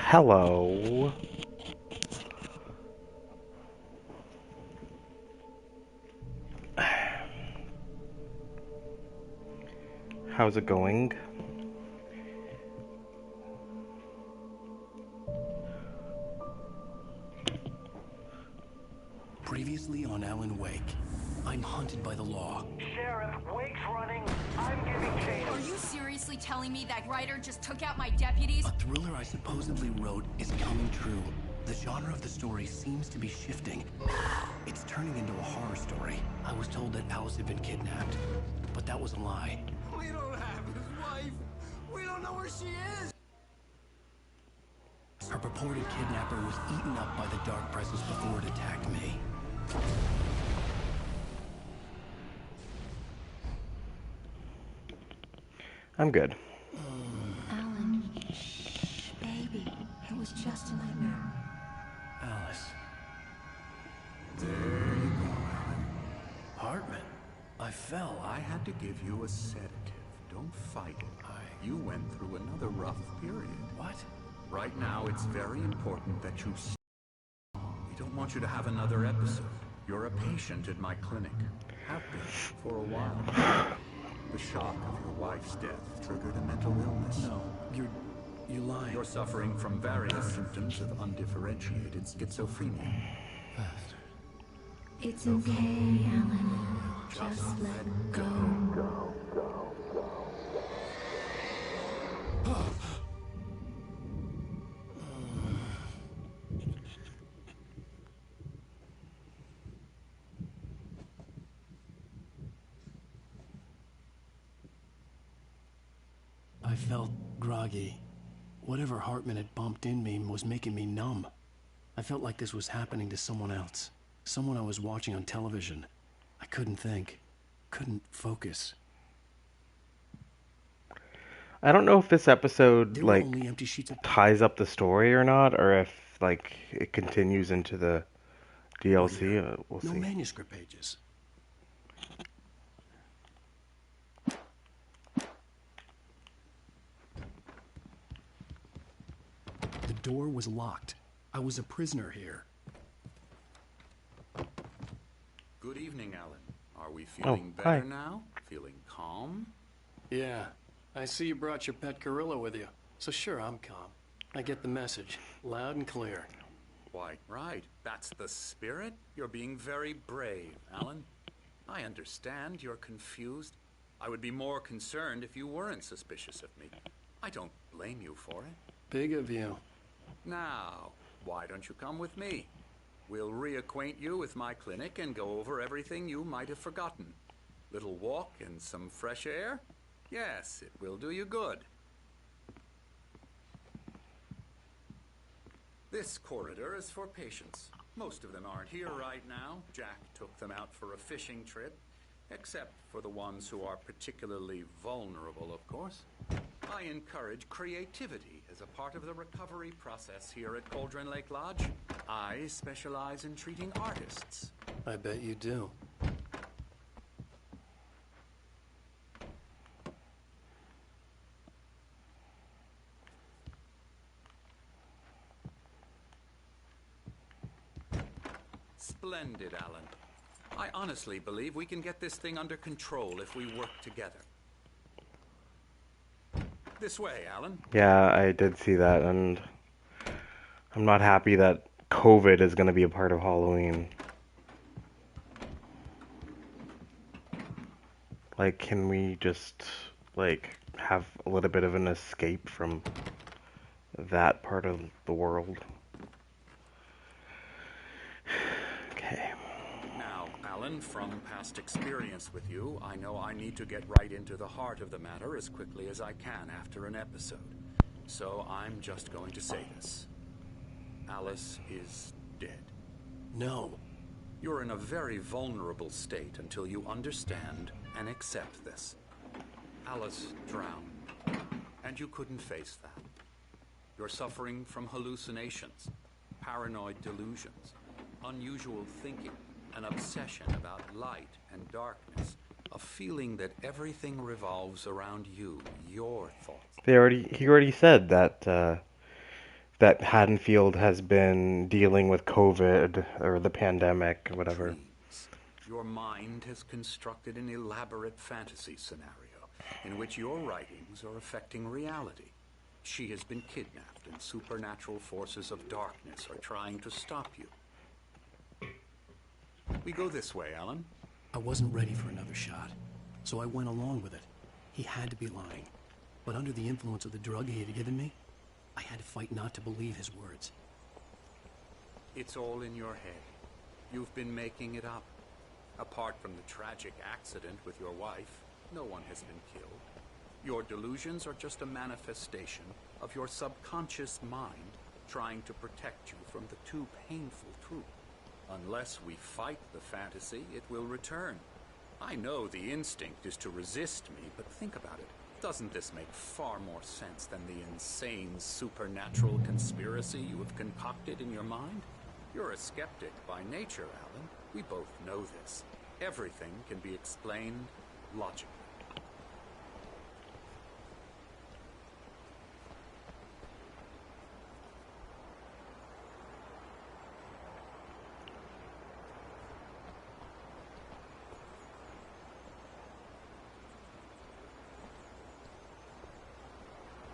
Hello. How's it going? Previously on Alan Wake, I'm hunted by the law. Sheriff, Wake's running. I'm giving chase. Are you seriously telling me that writer just took out my deputies? A thriller I supposedly wrote is coming true. The genre of the story seems to be shifting. It's turning into a horror story. I was told that Alice had been kidnapped, but that was a lie. We don't have his wife. We don't know where she is. Her purported kidnapper was eaten up by the dark presence before it attacked me. I'm good. Alan, shh, baby. It was just a nightmare. Alice. There you go, Alan. Hartman. I fell. I had to give you a sedative. Don't fight it. You went through another rough period. What? Right now, it's very important that you We don't want you to have another episode. You're a patient at my clinic. Have been for a while. The shock of your wife's death triggered a mental illness. No, you're lying. You're suffering from various symptoms of undifferentiated schizophrenia. It's okay, Alan. Just let go. I felt groggy. Whatever Hartman had bumped in me was making me numb. I felt like this was happening to someone else. Someone I was watching on television. I couldn't think. Couldn't focus. I don't know if this episode, There were only empty sheets of ties up the story or not, or if, it continues into the DLC. We'll no see. manuscript pages. The door was locked. I was a prisoner here. Good evening, Alan. Are we feeling hi. better now? Feeling calm? Yeah, I see you brought your pet gorilla with you. So sure, I'm calm. I get the message, loud and clear. Quite right. That's the spirit. You're being very brave, Alan. I understand you're confused. I would be more concerned if you weren't suspicious of me. I don't blame you for it. Big of you. Now, why don't you come with me? We'll reacquaint you with my clinic and go over everything you might have forgotten. Little walk and some fresh air? Yes, it will do you good. This corridor is for patients. Most of them aren't here right now. Jack took them out for a fishing trip, except for the ones who are particularly vulnerable, of course. I encourage creativity as a part of the recovery process here at Cauldron Lake Lodge. I specialize in treating artists. I bet you do. Splendid, Alan. I honestly believe we can get this thing under control if we work together. This way, Alan. Yeah, I did see that, and I'm not happy that COVID is going to be a part of Halloween. Can we just, have a little bit of an escape from that part of the world? Okay. Now, Alan, from past experience with you, I know I need to get right into the heart of the matter as quickly as I can after an episode. So I'm just going to say this. Alice is dead. No. You're in a very vulnerable state until you understand and accept this. Alice drowned, and you couldn't face that. You're suffering from hallucinations, paranoid delusions, unusual thinking, an obsession about light and darkness, a feeling that everything revolves around you, your thoughts. He already said that that Haddonfield has been dealing with COVID or the pandemic, whatever. Dreams. Your mind has constructed an elaborate fantasy scenario in which your writings are affecting reality. She has been kidnapped, and supernatural forces of darkness are trying to stop you. We go this way, Alan. I wasn't ready for another shot, so I went along with it. He had to be lying. But under the influence of the drug he had given me, I had to fight not to believe his words. It's all in your head. You've been making it up. Apart from the tragic accident with your wife, no one has been killed. Your delusions are just a manifestation of your subconscious mind trying to protect you from the too painful truth. Unless we fight the fantasy, it will return. I know the instinct is to resist me, but think about it. Doesn't this make far more sense than the insane supernatural conspiracy you have concocted in your mind? You're a skeptic by nature, Alan. We both know this. Everything can be explained logically.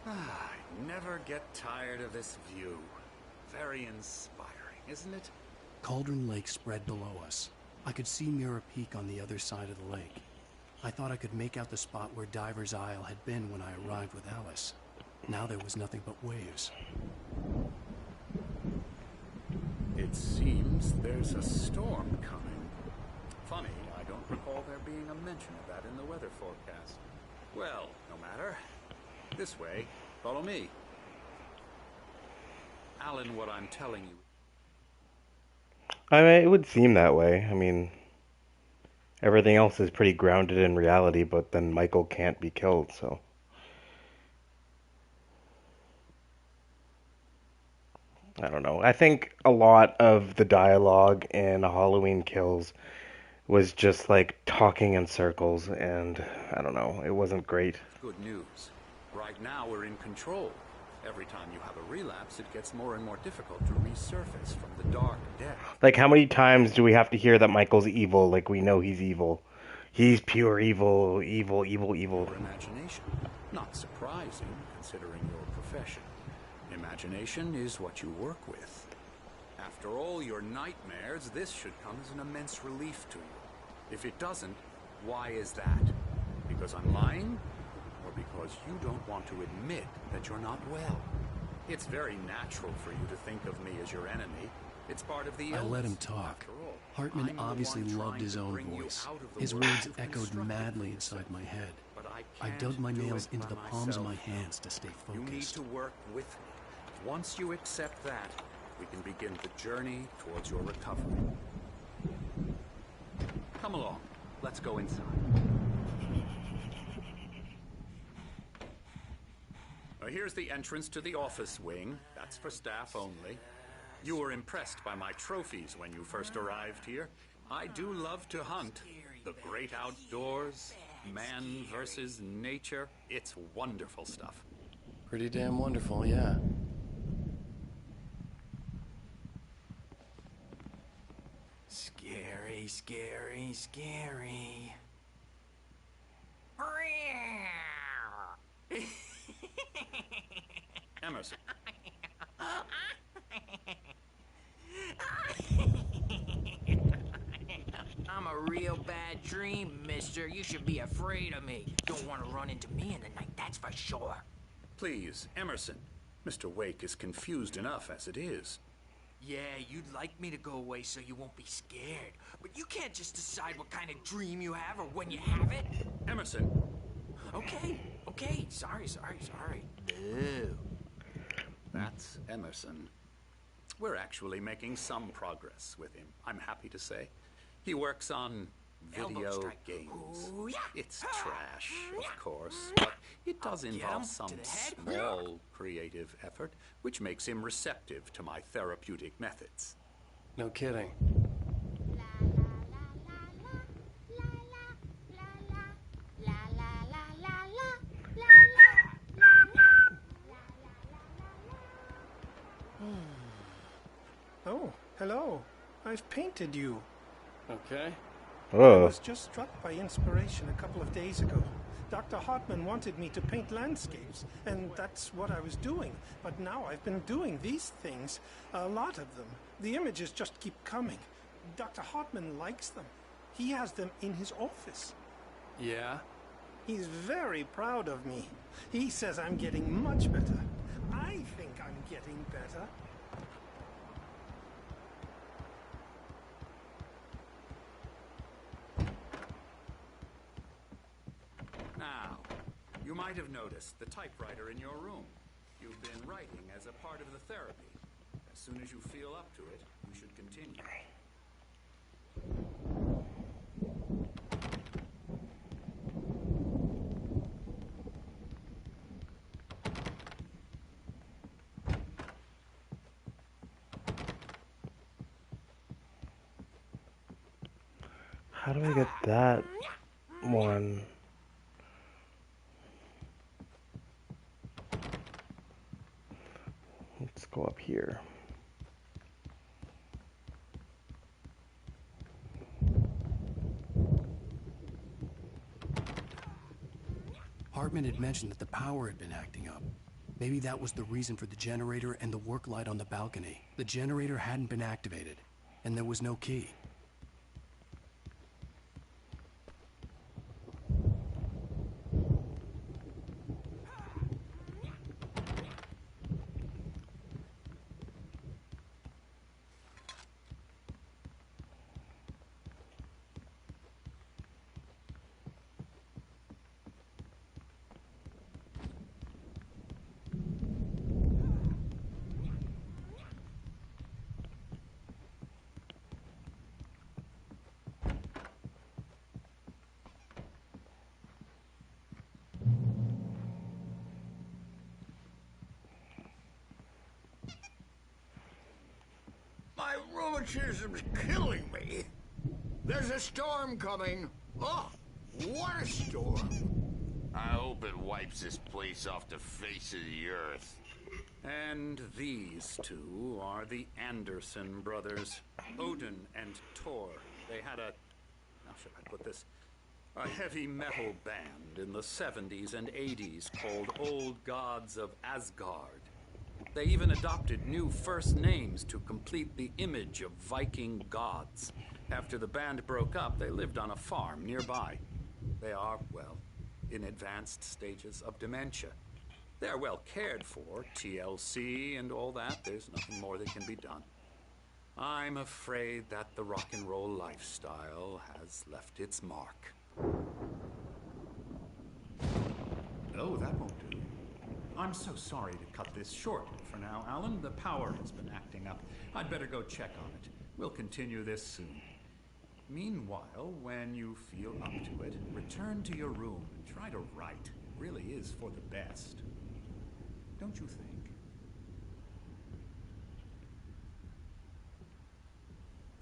I never get tired of this view. Very inspiring, isn't it? Cauldron Lake spread below us. I could see Mirror Peak on the other side of the lake. I thought I could make out the spot where Diver's Isle had been when I arrived with Alice. Now there was nothing but waves. It seems there's a storm coming. Funny, I don't recall there being a mention of that in the weather forecast. Well, no matter. This way. Follow me. Alan, what I'm telling you... I mean, it would seem that way. I mean, everything else is pretty grounded in reality, but then Michael can't be killed, so... I don't know. I think a lot of the dialogue in Halloween Kills was just like talking in circles, and I don't know, it wasn't great. Good news. Right now we're in control. Every time you have a relapse, it gets more and more difficult to resurface from the dark depth. Like, how many times do we have to hear that Michael's evil? Like, we know he's evil. He's pure evil, evil, evil, evil. Your imagination. Not surprising, considering your profession. Imagination is what you work with. After all your nightmares, this should come as an immense relief to you. If it doesn't, why is that? Because I'm lying? Or because you don't want to admit that you're not well? It's very natural for you to think of me as your enemy. It's part of the illness. I let him talk. After all, Hartman I'm the obviously one loved trying his to own bring you voice. out of the His world words you've echoed constructed madly for inside yourself. my head. But I can't dug my do nails it into by the palms of my myself. hands to stay You need focused. to work with me. Once you accept that, we can begin the journey towards your recovery. Come along. Let's go inside. Here's the entrance to the office wing. That's for staff only. You were impressed by my trophies when you first arrived here. I do love to hunt. The great outdoors, man versus nature. It's wonderful stuff. Pretty damn wonderful, yeah. Scary, scary, scary. Emerson. I'm a real bad dream, mister. You should be afraid of me. Don't want to run into me in the night, that's for sure. Please, Emerson. Mr. Wake is confused enough as it is. Yeah, you'd like me to go away so you won't be scared. But you can't just decide what kind of dream you have or when you have it. Emerson. Okay. Sorry. No. That's Emerson. We're actually making some progress with him, I'm happy to say. He works on Elbow video strike. games. Ooh, yeah. It's trash, of course, but it does I'll get involve him some to the head. small creative effort, which makes him receptive to my therapeutic methods. No kidding. Oh, hello. I've painted you. Okay. I Oh. was just struck by inspiration a couple of days ago. Dr. Hartman wanted me to paint landscapes, and that's what I was doing. But now I've been doing these things, a lot of them. The images just keep coming. Dr. Hartman likes them. He has them in his office. Yeah? He's very proud of me. He says I'm getting much better. I think I'm getting better. Now, you might have noticed the typewriter in your room. You've been writing as a part of the therapy. As soon as you feel up to it, you should continue. How do I get that one? Let's go up here. Hartman had mentioned that the power had been acting up. Maybe that was the reason for the generator and the work light on the balcony. The generator hadn't been activated, and there was no key. My rheumatism's killing me. There's a storm coming. Oh, what a storm. I hope it wipes this place off the face of the earth. And these two are the Anderson brothers, Odin and Tor. They had how should I put this? A heavy metal band in the 70s and 80s called Old Gods of Asgard. They even adopted new first names to complete the image of Viking gods. After the band broke up, they lived on a farm nearby. They are, well, in advanced stages of dementia. They're well cared for, TLC and all that. There's nothing more that can be done. I'm afraid that the rock and roll lifestyle has left its mark. Oh, that won't do. I'm so sorry to cut this short for now, Alan. The power has been acting up. I'd better go check on it. We'll continue this soon. Meanwhile, when you feel up to it, return to your room and try to write. It really is for the best. Don't you think?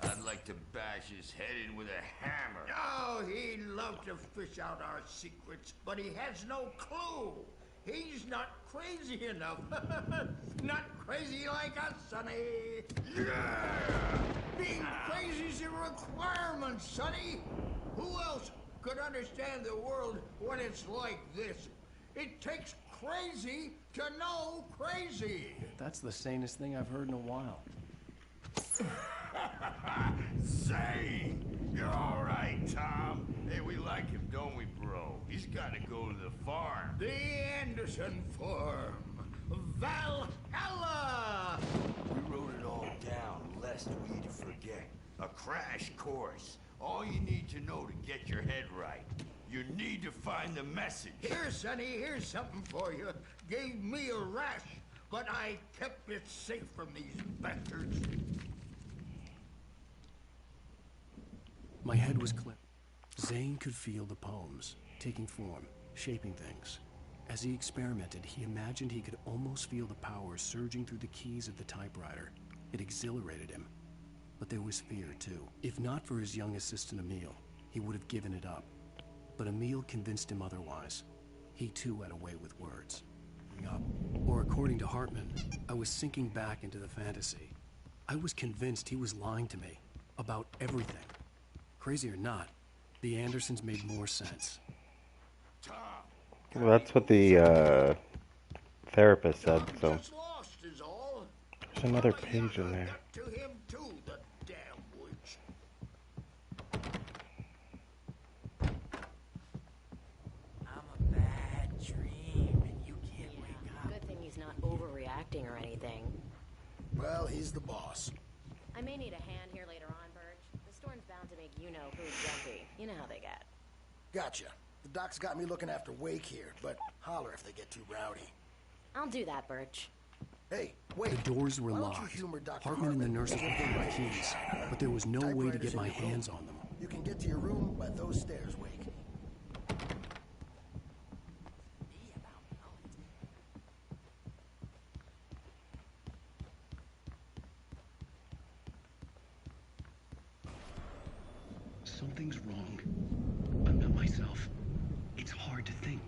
I'd like to bash his head in with a hammer. Oh, he'd love to fish out our secrets, but he has no clue. He's not crazy enough. Not crazy like us, Sonny. Yeah! Being crazy's a requirement, Sonny. Who else could understand the world when it's like this? It takes crazy to know crazy. That's the sanest thing I've heard in a while. Say, you're all right, Tom. Hey, we like him, don't we, bro? He's got to go to the farm. The Anderson farm. Valhalla! We wrote it all down, lest we forget. A crash course. All you need to know to get your head right. You need to find the message. Here, Sonny, here's something for you. Gave me a rash, but I kept it safe from these bastards. My head was clear. Zane could feel the poems, taking form, shaping things. As he experimented, he imagined he could almost feel the power surging through the keys of the typewriter. It exhilarated him. But there was fear, too. If not for his young assistant, Emil, he would have given it up. But Emil convinced him otherwise. He, too, had a way with words. Or according to Hartman, I was sinking back into the fantasy. I was convinced he was lying to me about everything. Crazy or not, the Andersons made more sense. Well, that's what the therapist said, so. There's another page in there. To him too, the damn witch. I'm a bad dream, and you can't wake up. Good thing he's not overreacting or anything. Well, he's the boss. I may need a hand here later on, Birch. The storm's bound to make you-know-who jumpy. You know how they get. Gotcha. The doc's got me looking after Wake here, but holler if they get too rowdy. I'll do that, Birch. Hey, wait. The doors were Why don't you locked. humor Dr. Hartman and the Hartman? nurses were getting my keys, but there was no way to get my hands on them. You can get to your room by those stairs, Wake. Something's wrong. I'm not myself. It's hard to think.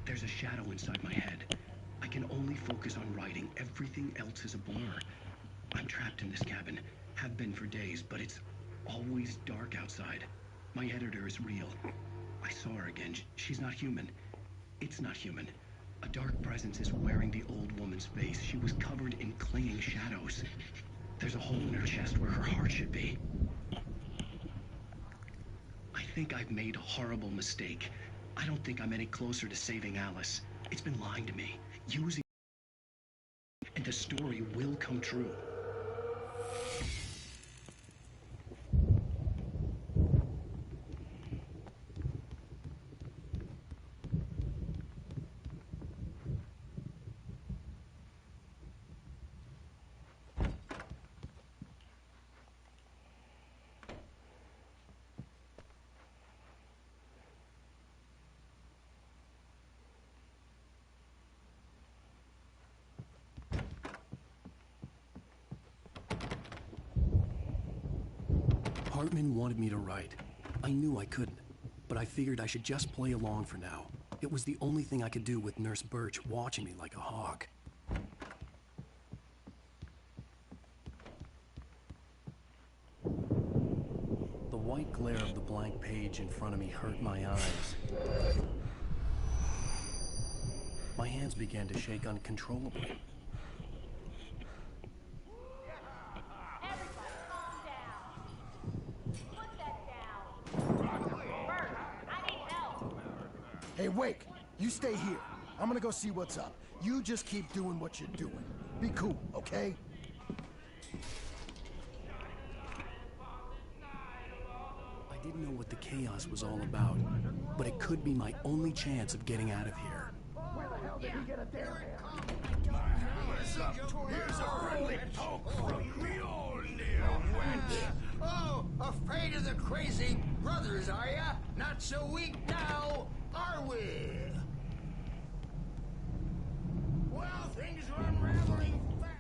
There's a shadow inside my head. I can only focus on writing. Everything else is a blur. I'm trapped in this cabin. Have been for days, but it's always dark outside. My editor is real. I saw her again. She's not human. It's not human. A dark presence is wearing the old woman's face. She was covered in clinging shadows. There's a hole in her chest where her heart should be. I think I've made a horrible mistake. I don't think I'm any closer to saving Alice. It's been lying to me, using, and the story will come true. Hartman wanted me to write. I knew I couldn't, but I figured I should just play along for now. It was the only thing I could do with Nurse Birch watching me like a hawk. The white glare of the blank page in front of me hurt my eyes. My hands began to shake uncontrollably. Hey, Wake, you stay here. I'm gonna go see what's up. You just keep doing what you're doing. Be cool, okay? I didn't know what the chaos was all about, but it could be my only chance of getting out of here. Where the hell did he get a damn hand? Here's a early poke from Mjolnir, witch. Oh, afraid of the crazy brothers, are ya? Not so weak now, are we? Well, things are unraveling fast.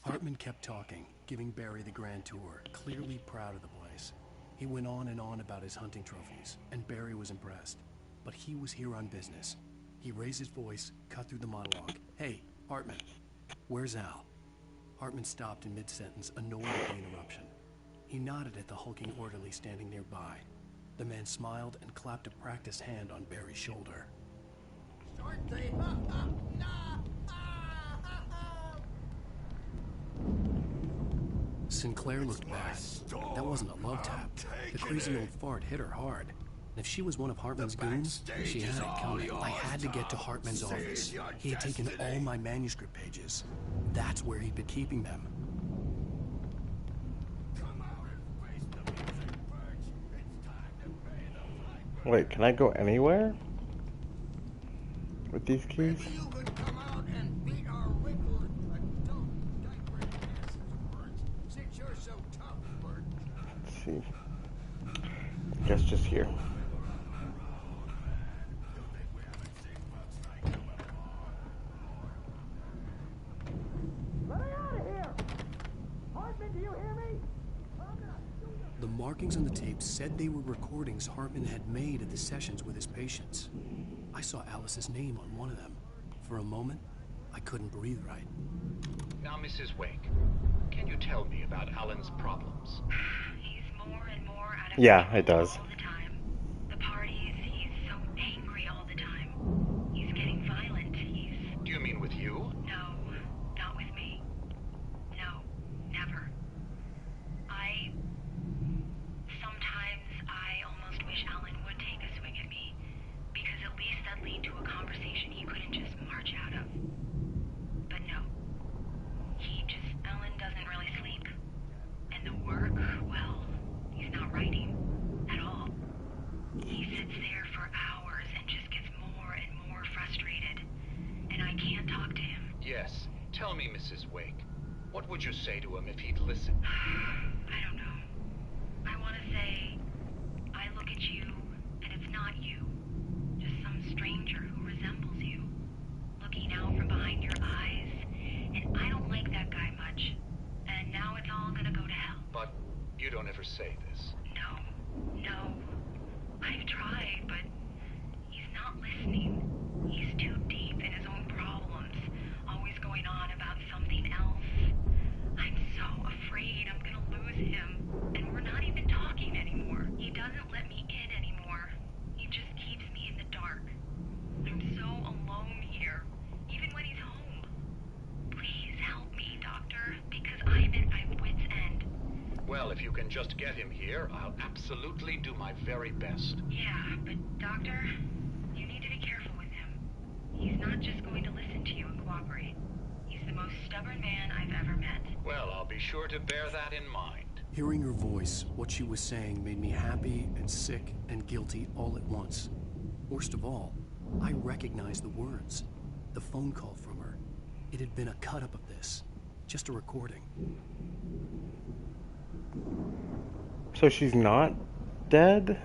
Hartman kept talking, giving Barry the grand tour, clearly proud of the place. He went on and on about his hunting trophies, and Barry was impressed. But he was here on business. He raised his voice, cut through the monologue. Hey, Hartman, where's Al? Hartman stopped in mid-sentence, annoyed at the interruption. He nodded at the hulking orderly standing nearby. The man smiled and clapped a practiced hand on Barry's shoulder. Aren't they? Sinclair looked bad. That wasn't a love tap. The crazy old fart hit her hard. And if she was one of Hartman's goons, she had it coming. I had to get to Hartman's office. He had taken all my manuscript pages. That's where he'd been keeping them. Wait, can I go anywhere with these keys? You could come out and beat our wrinkled adult diaper asses, Bert. Since you're so tough, Bert. Let's see. Guess just here. Let me out of here! Hartman, do you hear me? The markings on the tape said they were recordings Hartman had made at the sessions with his patients. I saw Alice's name on one of them. For a moment, I couldn't breathe right. Now, Mrs. Wake, can can you tell me about Alan's problems? He's more and more out of Yeah, control it does. all the time. The parties, he's so angry all the time. He's getting violent. Do you mean with you? No, not with me. No, never. Sometimes I almost wish Alan would take a swing at me, because at least that'd lead to a conversation he couldn't just march out of. But no. Alan doesn't really sleep. And the work, well, he's not writing at all. He sits there for hours and just gets more and more frustrated. And I can't talk to him. Yes. Tell me, Mrs. Wake. What would you say to him if he'd listen? I don't know. I want to say, I look at you, and it's not you. Just some stranger who resembles you. Looking out from behind your eyes. And I don't like that guy much. And now it's all gonna go to hell. But you don't ever say this. No. I've tried, but he's not listening. He's too deep in his own problems. Always going on about something else. I'm so afraid I'm gonna lose him. And we're not even talking anymore. He doesn't let me in anymore. He just keeps me in the dark. I'm so alone here, even when he's home. Please help me, Doctor, because I'm at my wit's end. Well, if you can just get him here, I'll absolutely do my very best. Yeah, but Doctor, you need to be careful with him. He's not just going to listen to you and cooperate. He's the most stubborn man I've ever met. Well, I'll be sure to bear that in mind. Hearing her voice, what she was saying made me happy and sick and guilty all at once. Worst of all, I recognized the words. The phone call from her. It had been a cut-up of this. Just a recording. So she's not dead?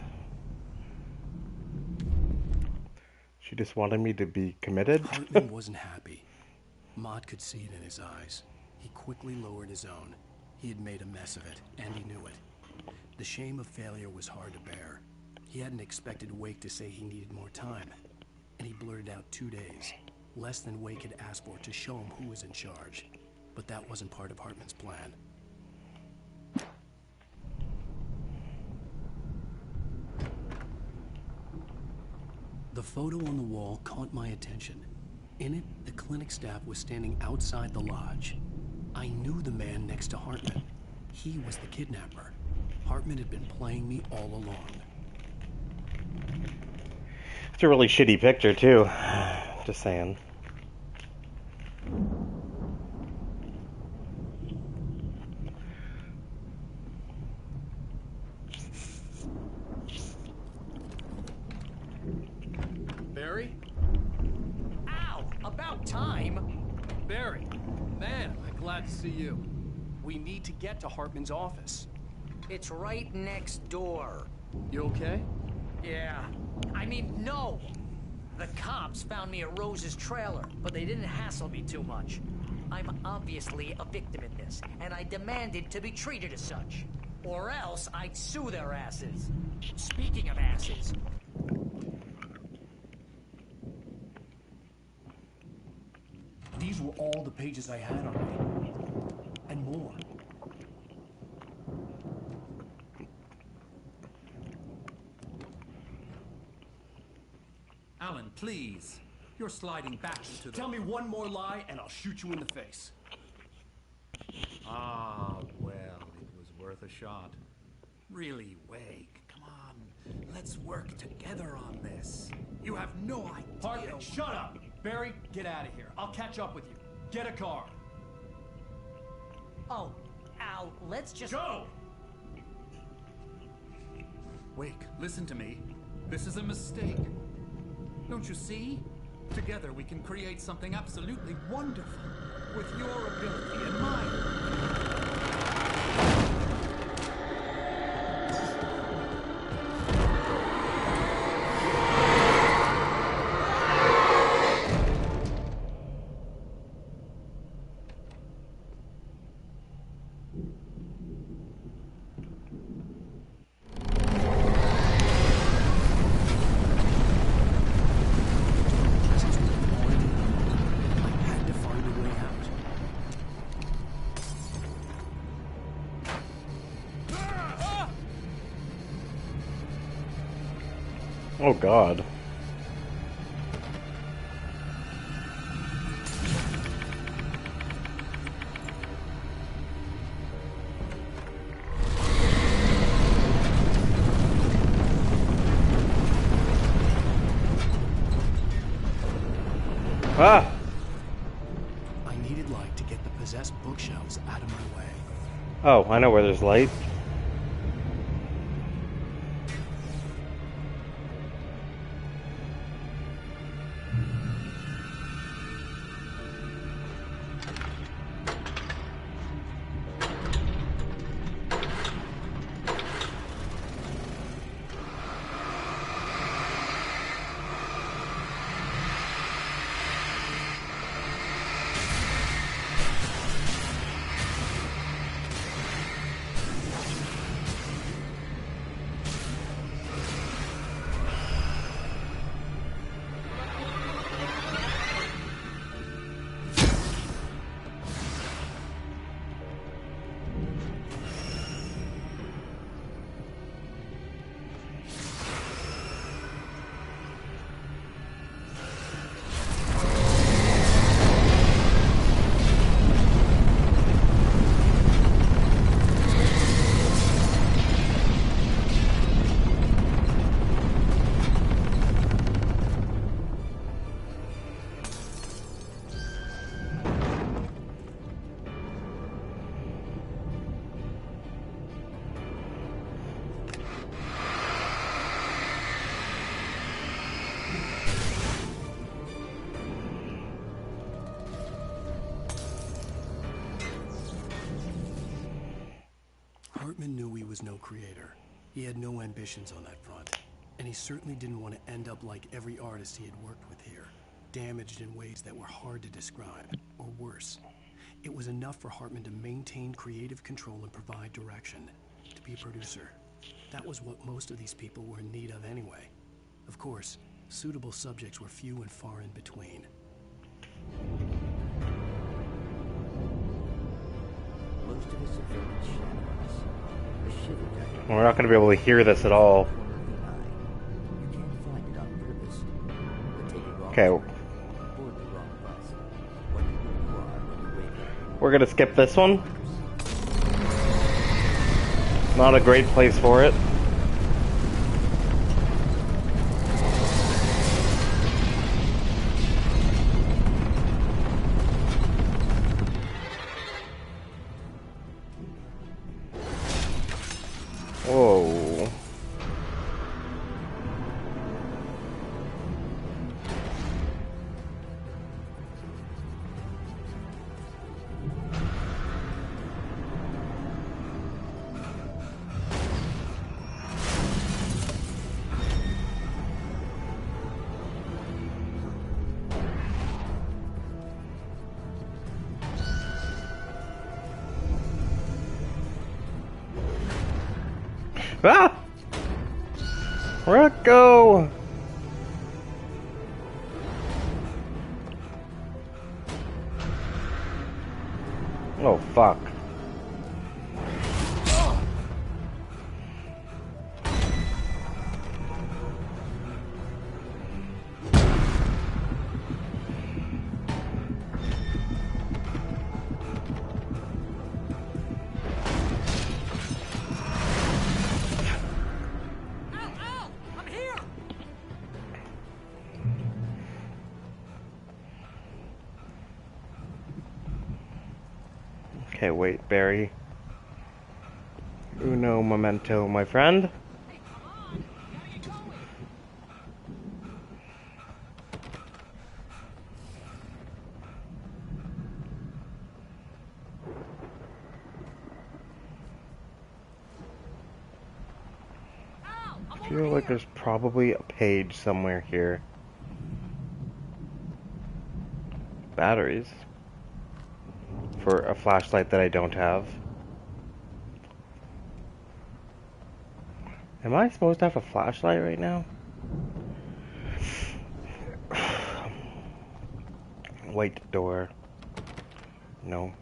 She just wanted me to be committed? Hartman wasn't happy. Maude could see it in his eyes. He quickly lowered his own. He had made a mess of it, and he knew it. The shame of failure was hard to bear. He hadn't expected Wake to say he needed more time. And he blurted out 2 days. Less than Wake had asked for to show him who was in charge. But that wasn't part of Hartman's plan. The photo on the wall caught my attention. In it, the clinic staff was standing outside the lodge. I knew the man next to Hartman. He was the kidnapper. Hartman had been playing me all along. It's a really shitty picture, too. Just saying. Barry? Ow! About time! Barry, man, I'm glad to see you. We need to get to Hartman's office. It's right next door. You okay? Yeah. I mean, no! The cops found me at Rose's trailer, but they didn't hassle me too much. I'm obviously a victim in this, and I demanded to be treated as such. Or else I'd sue their asses. Speaking of asses... These were all the pages I had on me. And more. Alan, please. You're sliding back into the... Tell me one more lie and I'll shoot you in the face. Ah, well, it was worth a shot. Really, Wake, come on. Let's work together on this. You have no idea... Hartman, shut up! Barry, get out of here. I'll catch up with you. Get a car. Oh, Al, let's just... Go! Wake, listen to me. This is a mistake. Don't you see? Together we can create something absolutely wonderful. With your ability and mine. Oh God. Ah! I needed light to get the possessed bookshelves out of my way. Oh, I know where there's light. Hartman knew he was no creator. He had no ambitions on that front. And he certainly didn't want to end up like every artist he had worked with here, damaged in ways that were hard to describe, or worse. It was enough for Hartman to maintain creative control and provide direction, to be a producer. That was what most of these people were in need of anyway. Of course, suitable subjects were few and far in between. Most of us are very shadows. A shiver that We're not going to be able to hear this at all. you can't find it on purpose. But take it wrong. Okay, Board the wrong bus. What you are when you wake up. we're going to skip this one. Not a great place for it. Whoa. Ah! Where'd it go? Oh, fuck. Okay, wait, Barry. Uno momento, my friend. I feel like there's probably a page somewhere here. Batteries. For a flashlight that I don't have. Am I supposed to have a flashlight right now? White door. No.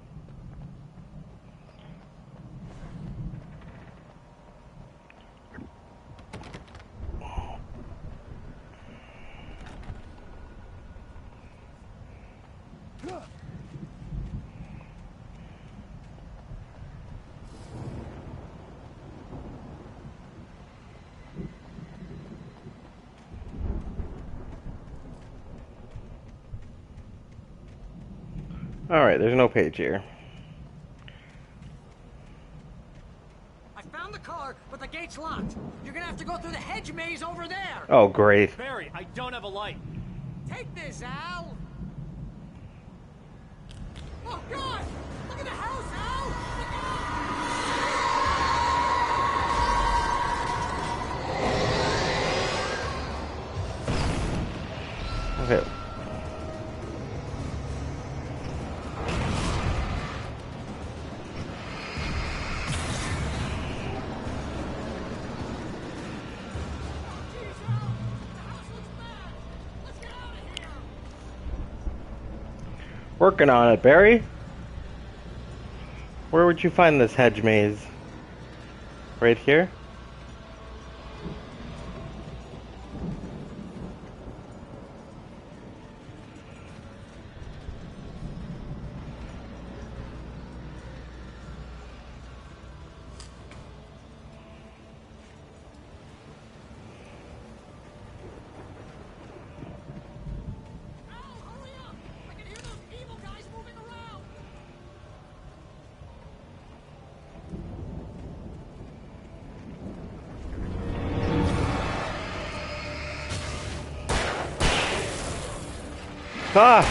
Alright, there's no page here. I found the car, but the gate's locked. You're gonna have to go through the hedge maze over there. Oh, great. Barry, I don't have a light. Take this, Al. Oh, God! Look at the house, Al! Okay. Working on it, Barry. Where would you find this hedge maze? Right here? Ah!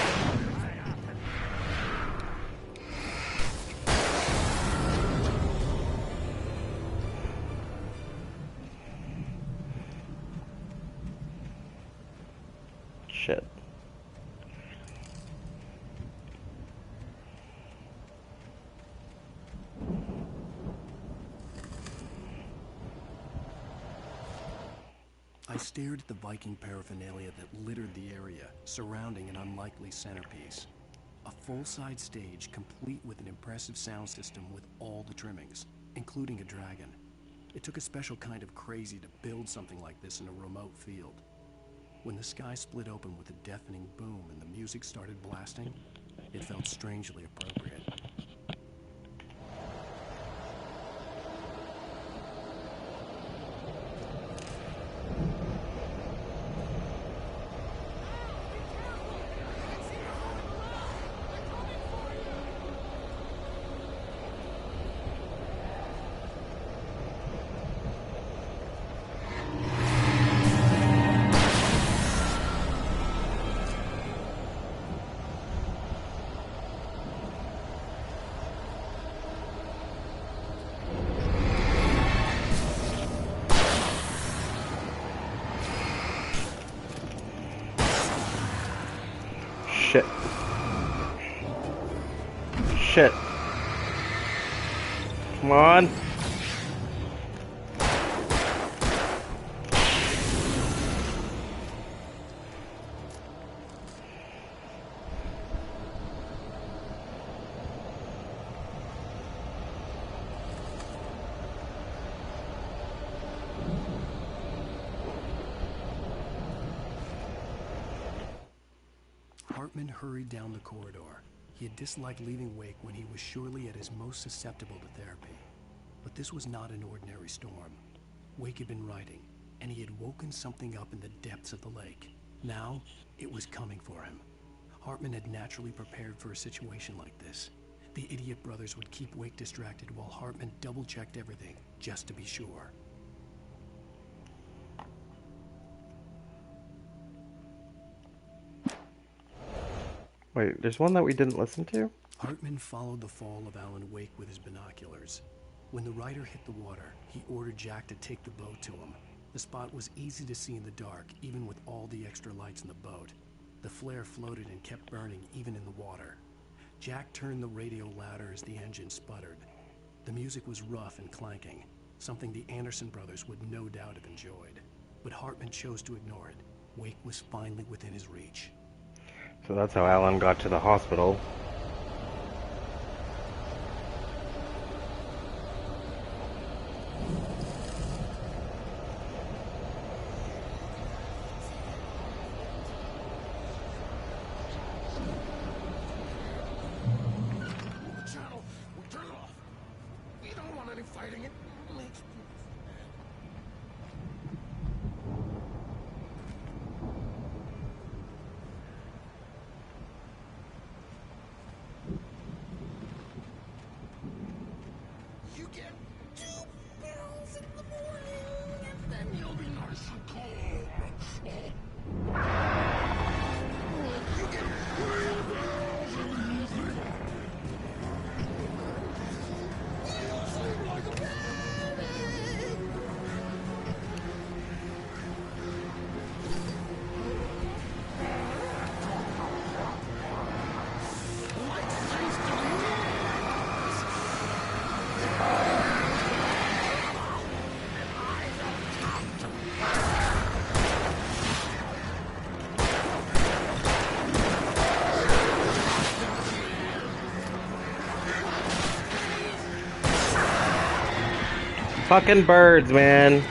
Shit. I stared at the Viking paraphernalia that littered the area, surrounding an unlikely centerpiece. A full-size stage complete with an impressive sound system with all the trimmings, including a dragon. It took a special kind of crazy to build something like this in a remote field. When the sky split open with a deafening boom and the music started blasting, it felt strangely appropriate. Shit. Shit. Come on. Hartman hurried down the corridor. He had disliked leaving Wake when he was surely at his most susceptible to therapy. But this was not an ordinary storm. Wake had been writing, and he had woken something up in the depths of the lake. Now, it was coming for him. Hartman had naturally prepared for a situation like this. The idiot brothers would keep Wake distracted while Hartman double-checked everything, just to be sure. Wait, there's one that we didn't listen to? Hartman followed the fall of Alan Wake with his binoculars. When the rider hit the water, he ordered Jack to take the boat to him. The spot was easy to see in the dark, even with all the extra lights in the boat. The flare floated and kept burning, even in the water. Jack turned the radio louder as the engine sputtered. The music was rough and clanking, something the Anderson brothers would no doubt have enjoyed. But Hartman chose to ignore it. Wake was finally within his reach. So that's how Alan got to the hospital. Channel, we turn it off. We don't want any fighting. It makes Fucking birds, man.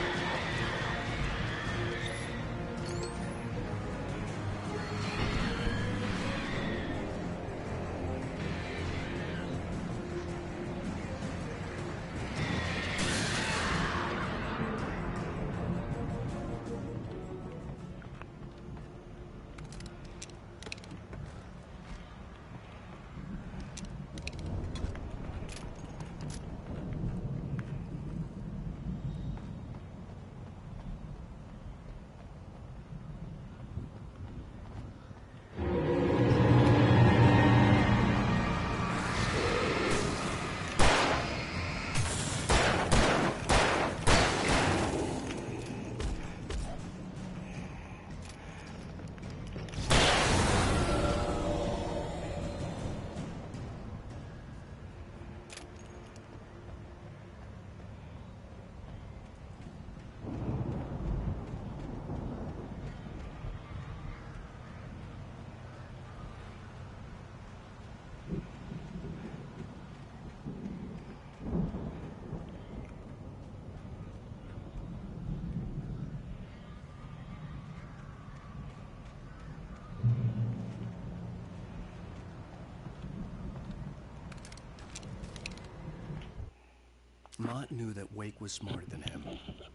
Mott knew that Wake was smarter than him.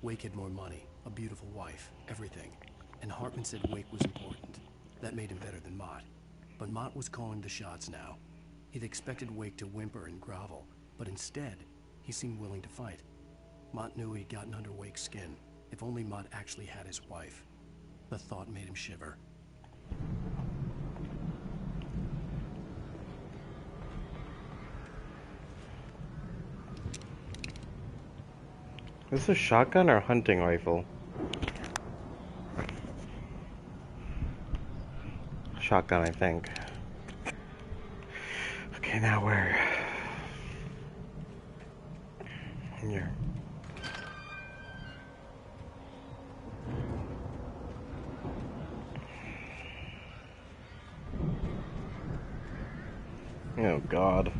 Wake had more money, a beautiful wife, everything. And Hartman said Wake was important. That made him better than Mott. But Mott was calling the shots now. He'd expected Wake to whimper and grovel, but instead, he seemed willing to fight. Mott knew he'd gotten under Wake's skin. If only Mott actually had his wife. The thought made him shiver. Is this a shotgun or a hunting rifle? Shotgun, I think. Okay, now where? Here. Oh, God.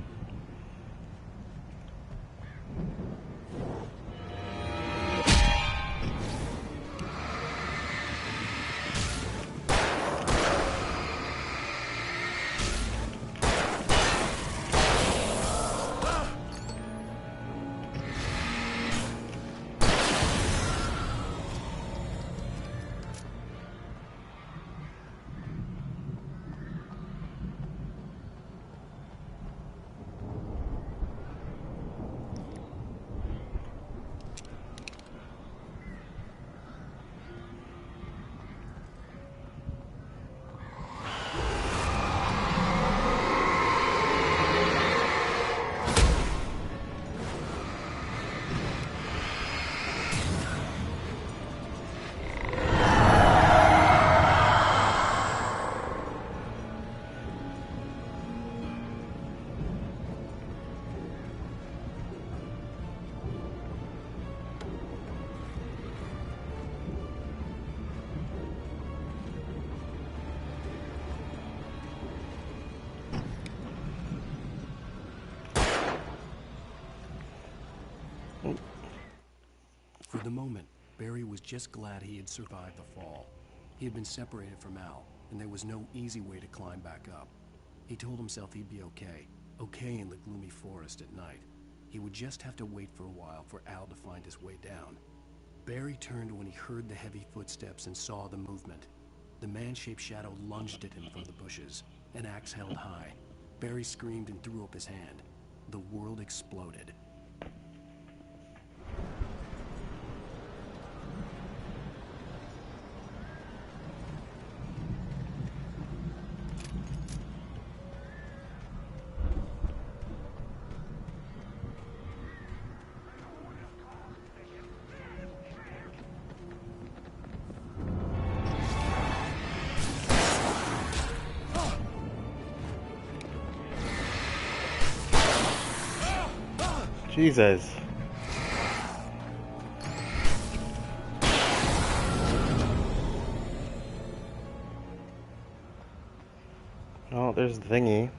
For the moment, Barry was just glad he had survived the fall. He had been separated from Al, and there was no easy way to climb back up. He told himself he'd be okay, okay in the gloomy forest at night. He would just have to wait for a while for Al to find his way down. Barry turned when he heard the heavy footsteps and saw the movement. The man-shaped shadow lunged at him from the bushes, an axe held high. Barry screamed and threw up his hand. The world exploded. Jesus. Oh, there's the thingy.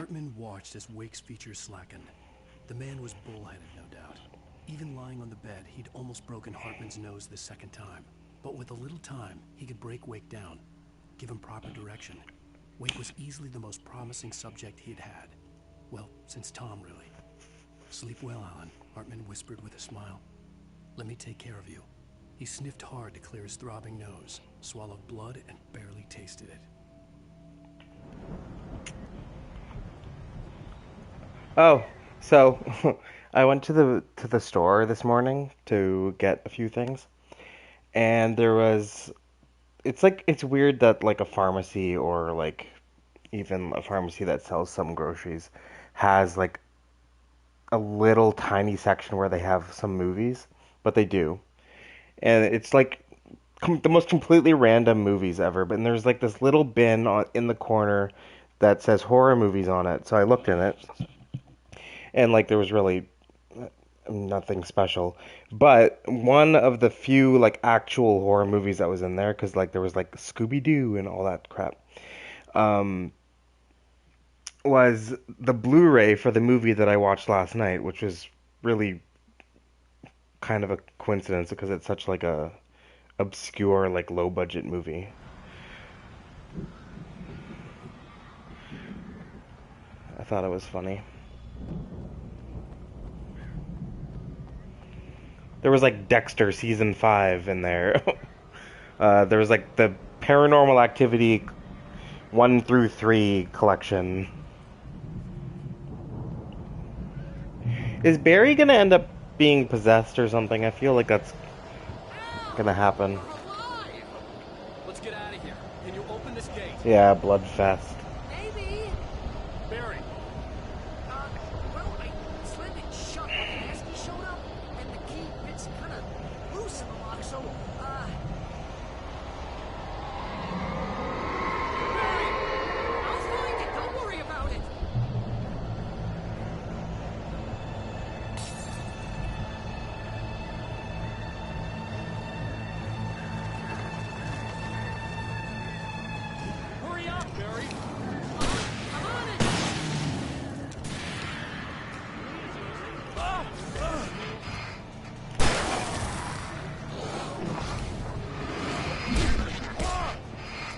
Hartman watched as Wake's features slackened. The man was bullheaded, no doubt. Even lying on the bed, he'd almost broken Hartman's nose the second time. But with a little time, he could break Wake down, give him proper direction. Wake was easily the most promising subject he'd had. Well, since Tom, really. Sleep well, Alan, Hartman whispered with a smile. Let me take care of you. He sniffed hard to clear his throbbing nose, swallowed blood, and barely tasted it. Oh, so I went to the store this morning to get a few things, and there was, it's weird that like a pharmacy or like even a pharmacy that sells some groceries has like a little tiny section where they have some movies, but they do. And it's like the most completely random movies ever, but there's like this little bin in the corner that says horror movies on it. So I looked in it, and like there was really nothing special, but one of the few like actual horror movies that was in there, because like there was like Scooby-Doo and all that crap, was the Blu-ray for the movie that I watched last night, which was really kind of a coincidence because it's such like a obscure, like low budget movie. I thought it was funny. There was like Dexter season 5 in there. There was like the Paranormal Activity 1 through 3 collection. Is Barry gonna end up being possessed or something? I feel like that's gonna happen. Let's get out of here. Can you open this gate? Yeah, Bloodfest. Maybe. Barry. Well, I slammed it shut when Nasty showed up, and the key fits kind of loose in the lock, so, Barry! I'll find it. Don't worry about it. Hurry up, Barry. I'm on it.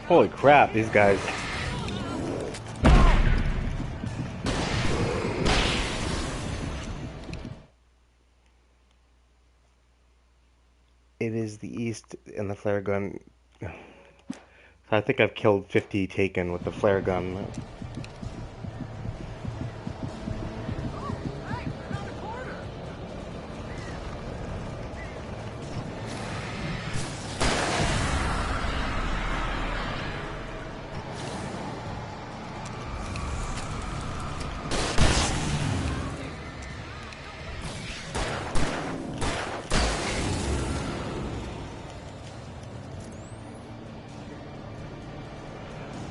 Holy crap, these guys. It is the East and the flare gun. I think I've killed 50 Taken with the flare gun.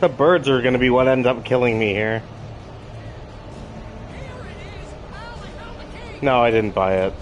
The birds are going to be what ends up killing me here. No, I didn't buy it.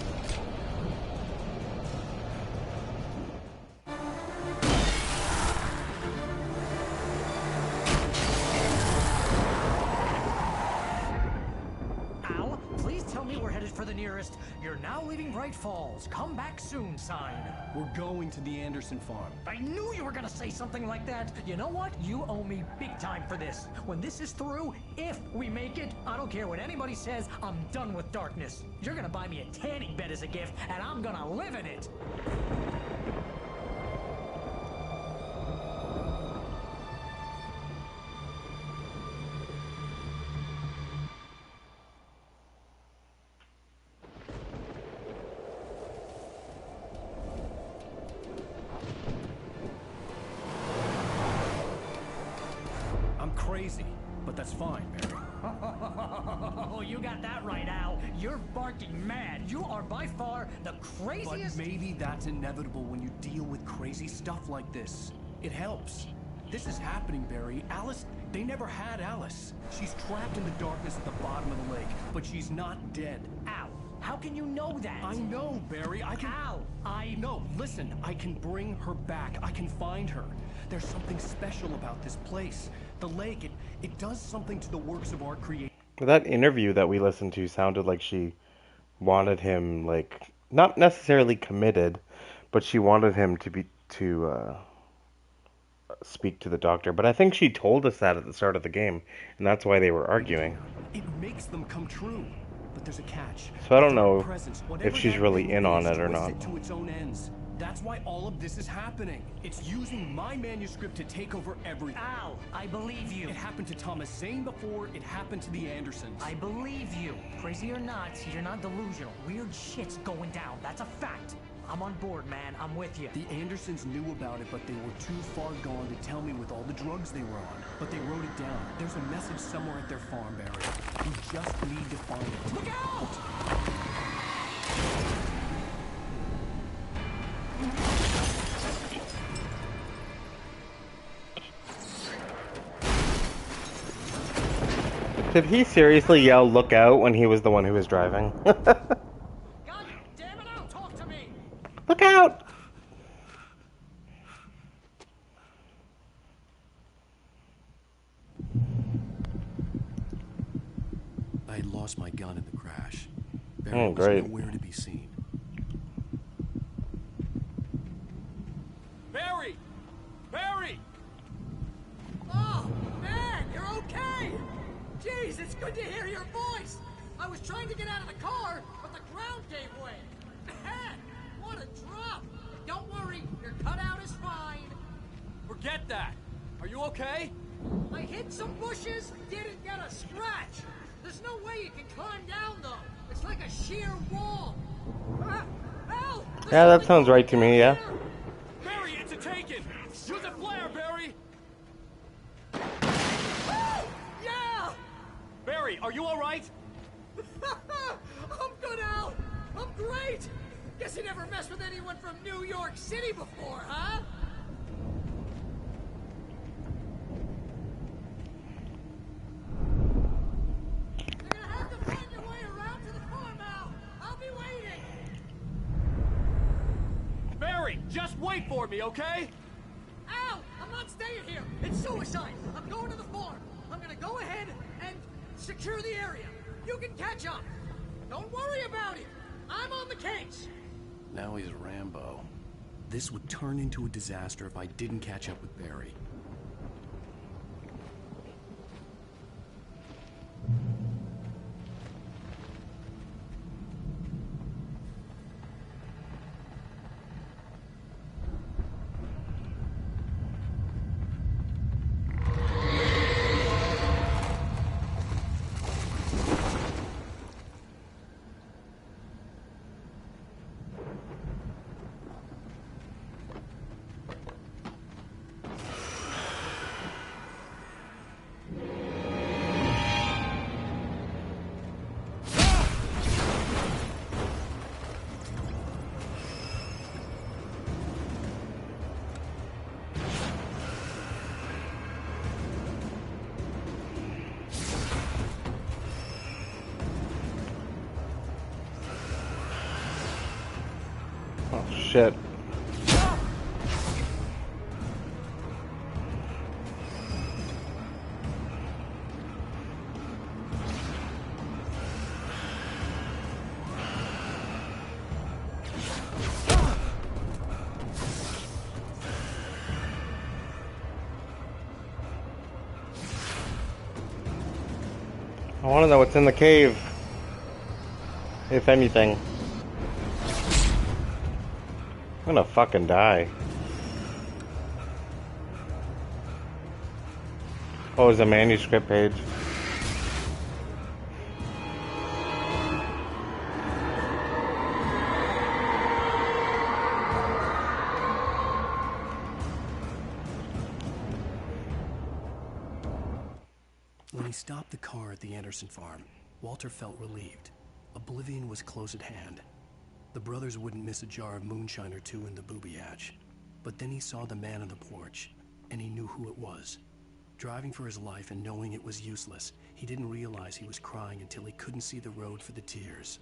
Al, please tell me we're headed for the nearest "You're now leaving Bright Falls. Come back soon" sign. We're going to the Anderson farm. I knew you were gonna say something like that. You know what? You owe me big time for this. When this is through, if we make it, I don't care what anybody says, I'm done with darkness. You're gonna buy me a tanning bed as a gift, and I'm gonna live in it. I'm crazy, but that's fine, Barry. Oh, you got that right, Al. You're barking mad. You are by far the craziest. But maybe that's inevitable when you deal with crazy stuff like this. It helps. This is happening, Barry. Alice, they never had Alice. She's trapped in the darkness at the bottom of the lake, but she's not dead. Al, how can you know that? I know, Barry. I can... Al, No, listen. I can bring her back. I can find her. There's something special about this place. The lake, it does something to the works of art creation. That interview that we listened to sounded like she wanted him, like, not necessarily committed, but she wanted him to speak to the doctor. But I think she told us that at the start of the game, and that's why they were arguing. It makes them come true. But there's a catch. So I don't Dark know presence, if whatever she's that really thing in on is, it or twists not. it to its own ends. That's why all of this is happening. It's using my manuscript to take over everything. Al, I believe you. It happened to Thomas Zane before it happened to the Andersons. I believe you. Crazy or not, you're not delusional. Weird shit's going down. That's a fact. I'm on board, man. I'm with you. The Andersons knew about it, but they were too far gone to tell me with all the drugs they were on. But they wrote it down. There's a message somewhere at their farm, Barry. We just need to find it. Look out! Did he seriously yell "look out" when he was the one who was driving? Look out! I had lost my gun in the crash. Barry was great. nowhere to be seen. Barry! Barry! Oh, man, you're okay! Jeez, it's good to hear your voice! I was trying to get out of the car, but the ground gave way. Man, what a drop! Don't worry, your cutout is fine. Forget that! Are you okay? I hit some bushes, didn't get a scratch. There's no way you can climb down, though. It's like a sheer wall. Al! Yeah, that sounds right to me, yeah. Barry, it's a taken! Use a flare, Barry! Yeah! Barry, are you alright? I'm good, Al! I'm great! Guess you never messed with anyone from New York City before, huh? You're gonna have to find your way around to the farm, Al! I'll be waiting! Barry, just wait for me, okay? Al! I'm not staying here! It's suicide! I'm going to the farm! I'm gonna go ahead and secure the area. You can catch up. Don't worry about it. I'm on the case. Now he's Rambo. This would turn into a disaster if I didn't catch up with Barry. Oh, shit. I want to know what's in the cave. If anything. I'm gonna fucking die. Oh, it was a manuscript page. When he stopped the car at the Anderson farm, Walter felt relieved. Oblivion was close at hand. The brothers wouldn't miss a jar of moonshine or two in the booby hatch. But then he saw the man on the porch, and he knew who it was. Driving for his life and knowing it was useless, he didn't realize he was crying until he couldn't see the road for the tears.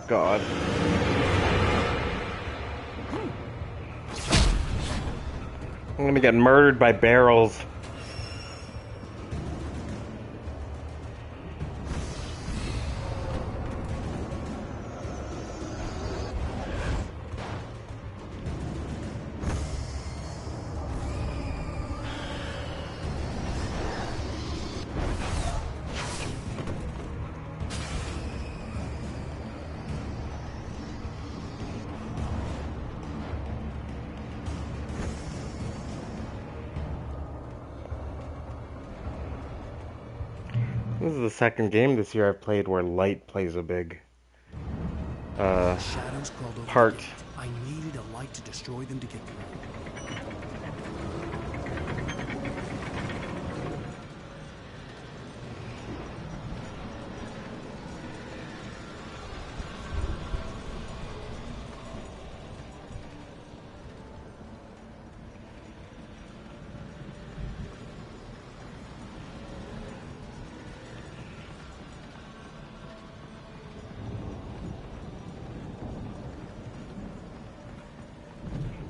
God. I'm gonna get murdered by barrels. This is the second game this year I've played where light plays a big Shadows crawled over part. the gate. I needed a light to destroy them to get through.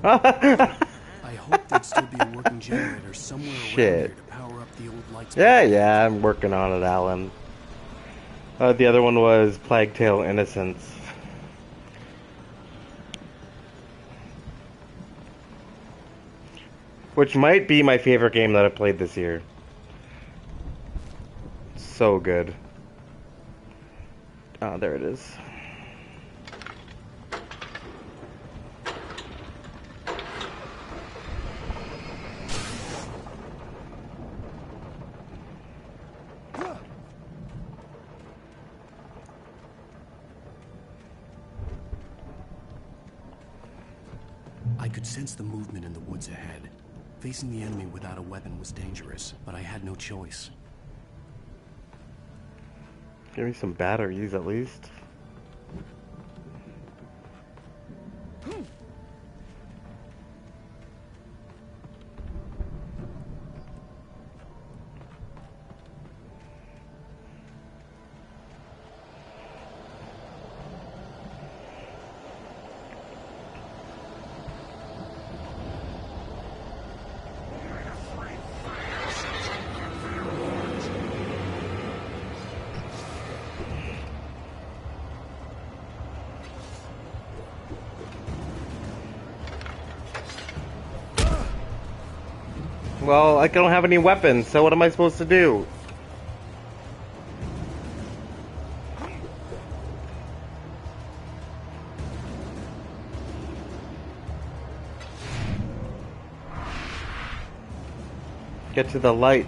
I hope there'd still be a working generator somewhere around here Shit. to power up the old lights. Yeah, I'm working on it, Alan. The other one was Plague Tale Innocence. Which might be my favorite game that I played this year. So good. Ah, there it is. I could sense the movement in the woods ahead. Facing the enemy without a weapon was dangerous, but I had no choice. Give me some batteries at least. Well, I don't have any weapons, so what am I supposed to do? Get to the light.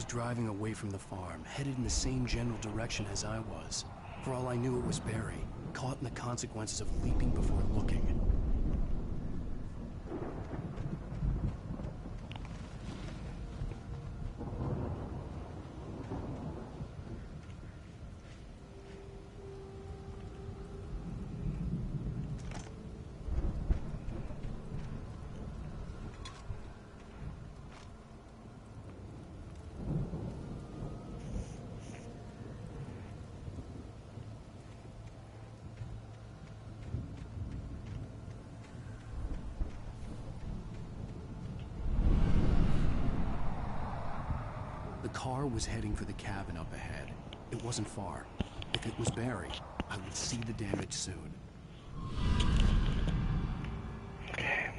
Driving away from the farm, headed in the same general direction as I was. For all I knew, it was Barry, caught in the consequences of leaping before looking. The car was heading for the cabin up ahead. It wasn't far. If it was Barry, I would see the damage soon. Okay.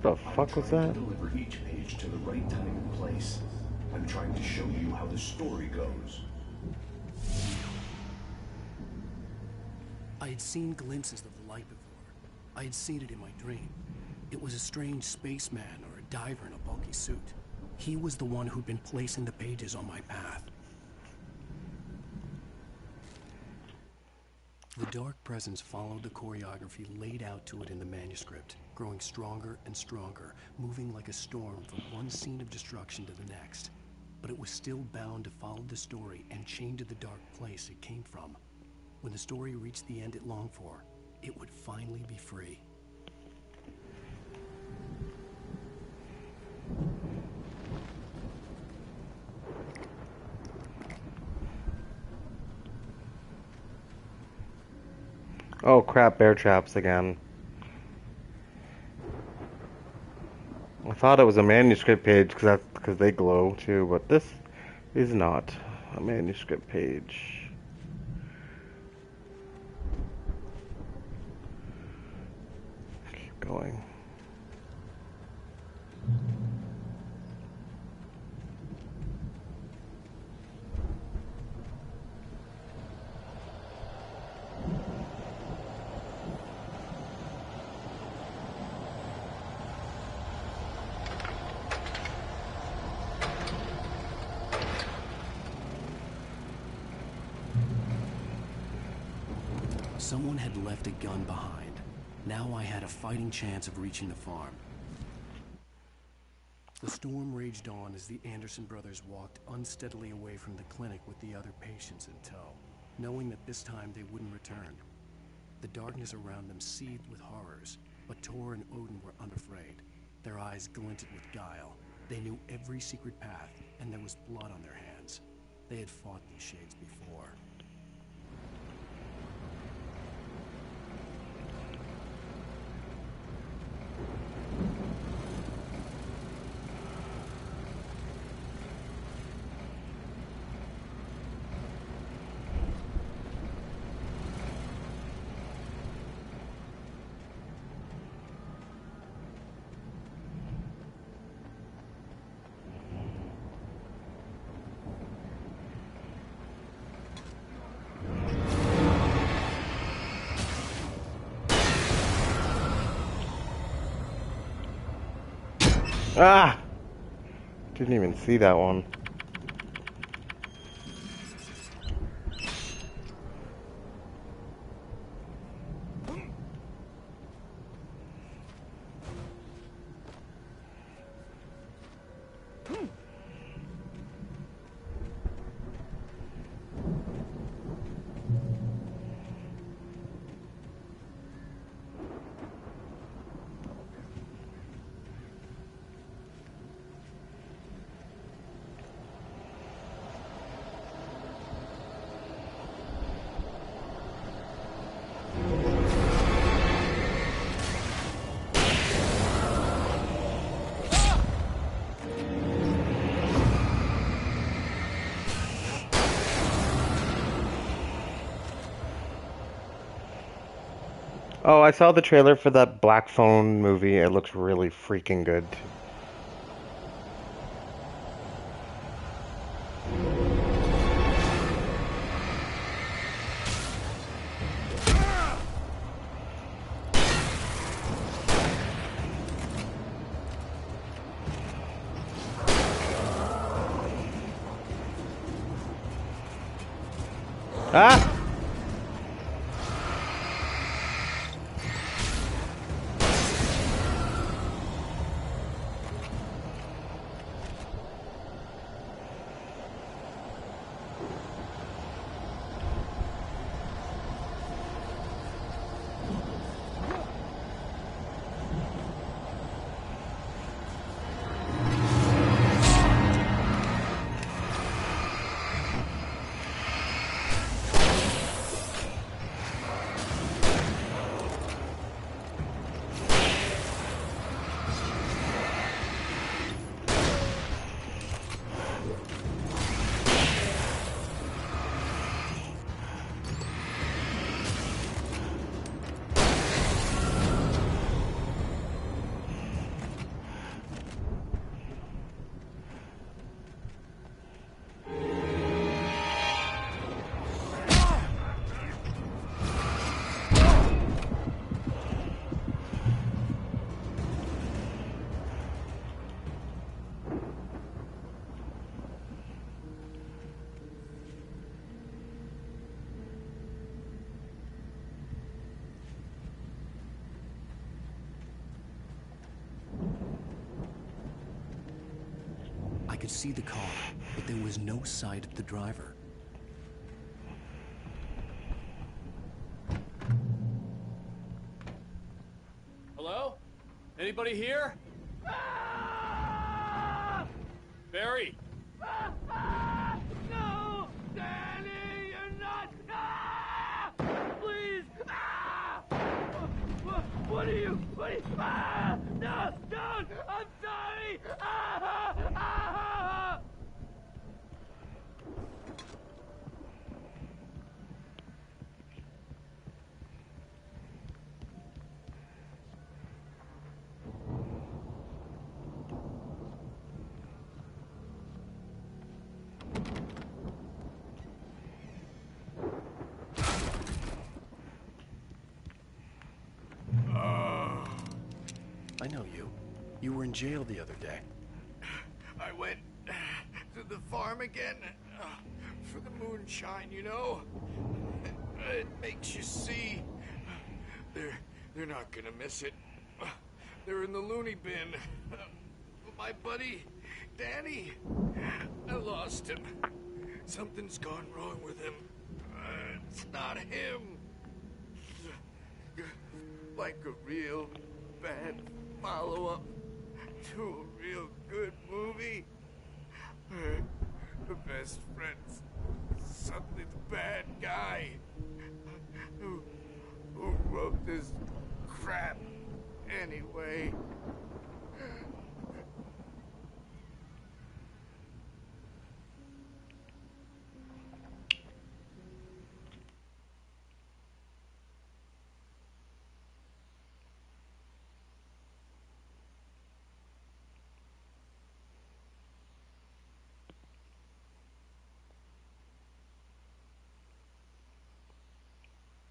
The fuck was that? Deliver each page to the right time and place. I'm trying to show you how the story goes. I had seen glimpses of the light before. I had seen it in my dream. It was a strange spaceman or a diver in a bulky suit. He was the one who'd been placing the pages on my path. The dark presence followed the choreography laid out to it in the manuscript, growing stronger and stronger, moving like a storm from one scene of destruction to the next. But it was still bound to follow the story and chained to the dark place it came from. When the story reached the end it longed for, it would finally be free. Oh crap, bear traps again. I thought it was a manuscript page because they glow too, but this is not a manuscript page. Keep going. Someone had left a gun behind. Now I had a fighting chance of reaching the farm. The storm raged on as the Anderson brothers walked unsteadily away from the clinic with the other patients in tow, knowing that this time they wouldn't return. The darkness around them seethed with horrors, but Tor and Odin were unafraid. Their eyes glinted with guile. They knew every secret path, and there was blood on their hands. They had fought these shades before. Ah! Didn't even see that one. Oh, I saw the trailer for that Black Phone movie. It looks really freaking good. Ah! could see the car, but there was no sight of the driver. Hello? Anybody here? Barry! No! Danny, you're not! Please! What are you? No! Don't! I'm sorry! I know you. You were in jail the other day. I went to the farm again for the moonshine, you know? It makes you see. They're not gonna miss it. They're in the loony bin. My buddy, Danny, I lost him. Something's gone wrong with him. It's not him. Like a real bad follow-up to a real good movie. The best friend's suddenly the bad guy. Who wrote this crap anyway?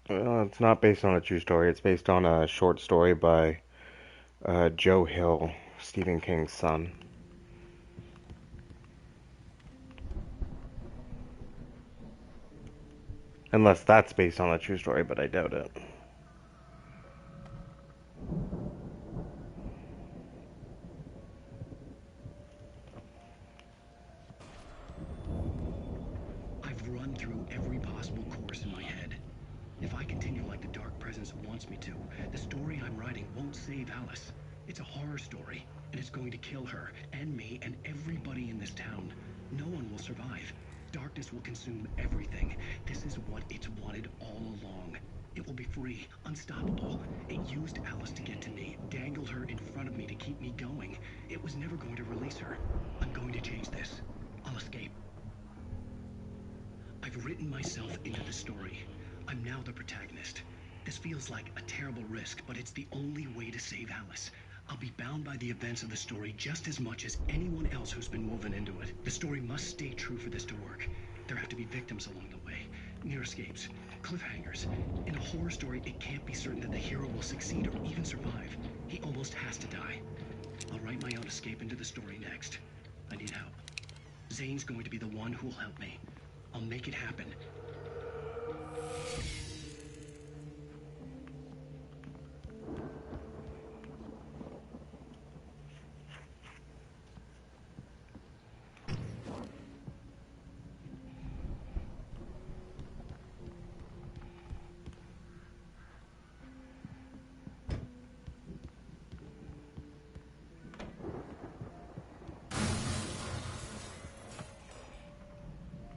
Well, it's not based on a true story. It's based on a short story by Joe Hill, Stephen King's son. Unless that's based on a true story, but I doubt it. I've run through every possible course in my head. If I continue like the Dark Presence wants me to, the story I'm writing won't save Alice. It's a horror story, and it's going to kill her, and me, and everybody in this town. No one will survive. Darkness will consume everything. This is what it's wanted all along. It will be free, unstoppable. It used Alice to get to me, dangled her in front of me to keep me going. It was never going to release her. I'm going to change this. I'll escape. I've written myself into the story. I'm now the protagonist. This feels like a terrible risk, but it's the only way to save Alice. I'll be bound by the events of the story just as much as anyone else who's been woven into it. The story must stay true for this to work. There have to be victims along the way, near escapes, cliffhangers. In a horror story, it can't be certain that the hero will succeed or even survive. He almost has to die. I'll write my own escape into the story next. I need help. Zane's going to be the one who'll help me. I'll make it happen.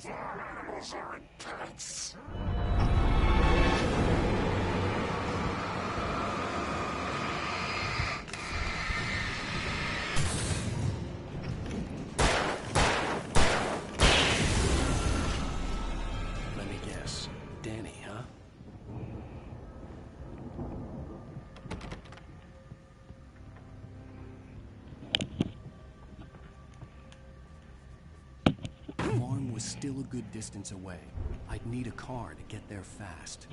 Animals aren't pets. Let me guess. Danny, huh? The farm was still a good distance away. I'd need a car to get there fast.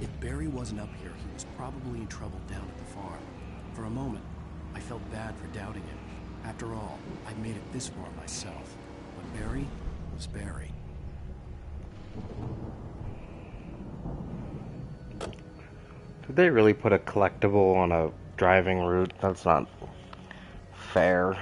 If Barry wasn't up here, he was probably in trouble down at the farm. For a moment, I felt bad for doubting him. After all, I'd made it this far myself. But Barry was Barry. Did they really put a collectible on a driving route? That's not fair.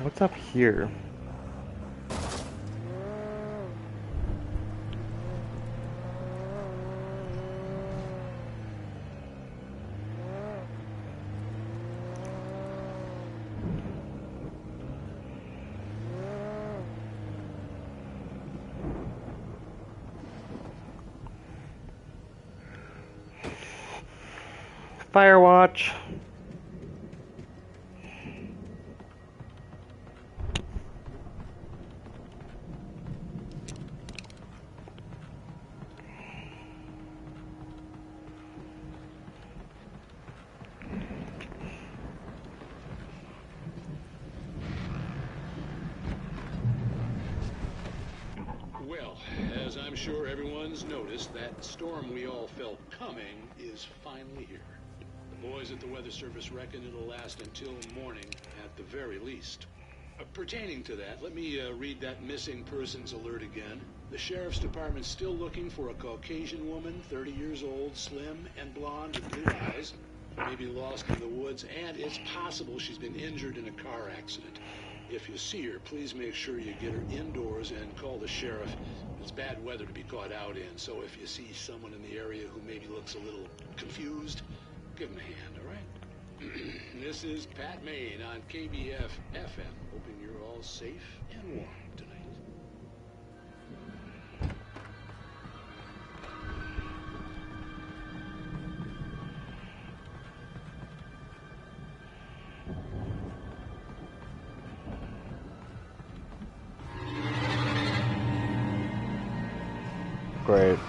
What's up here? Firewatch. Well, as I'm sure everyone's noticed, that storm we all felt coming is finally here. The boys at the Weather Service reckon it'll last until morning at the very least. Pertaining to that, let me read that missing persons alert again. The Sheriff's Department's still looking for a Caucasian woman, 30 years old, slim and blonde with blue eyes, maybe lost in the woods, and it's possible she's been injured in a car accident. If you see her, please make sure you get her indoors and call the sheriff. It's bad weather to be caught out in, so if you see someone in the area who maybe looks a little confused, give them a hand, all right? This is Pat Maine on KBF FM, hoping you're all safe and warm tonight. Great.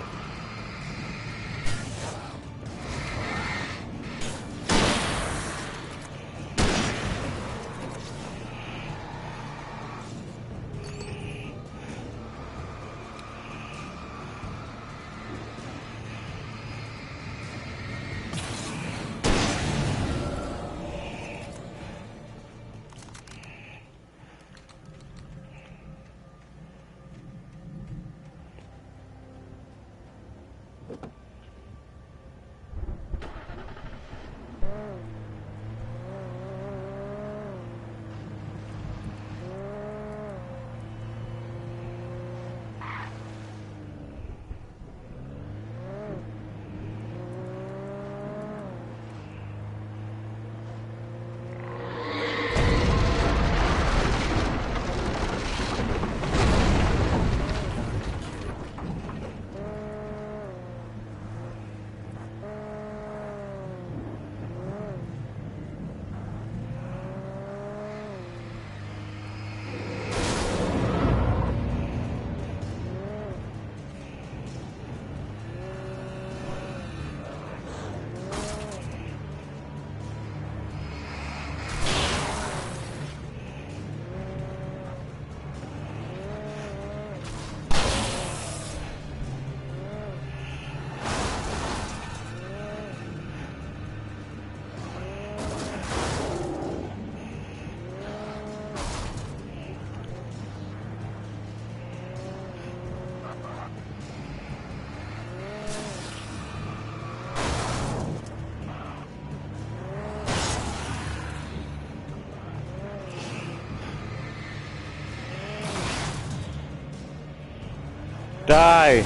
Die!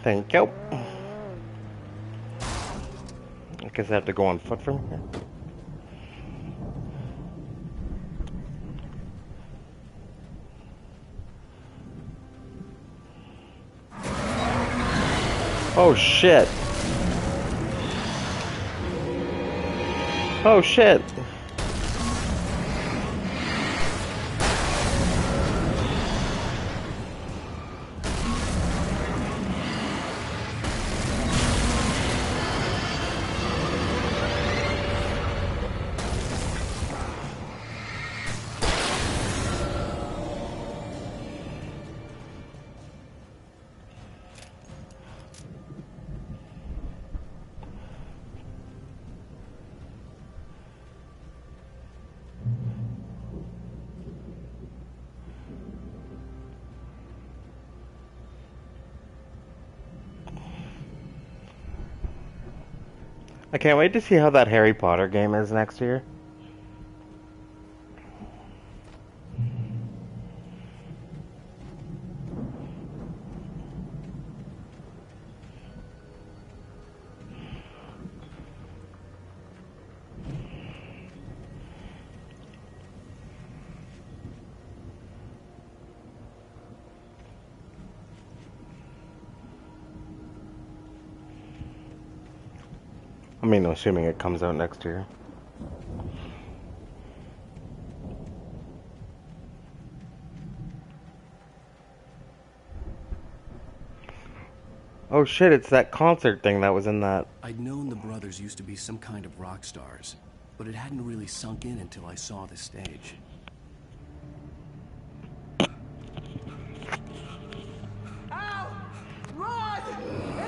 Thank you. I guess I have to go on foot from here. Oh shit. Oh shit. I can't wait to see how that Harry Potter game is next year. I mean, assuming it comes out next year. Oh shit, it's that concert thing that was in that. I'd known the brothers used to be some kind of rock stars, but it hadn't really sunk in until I saw the stage. Ow! Run!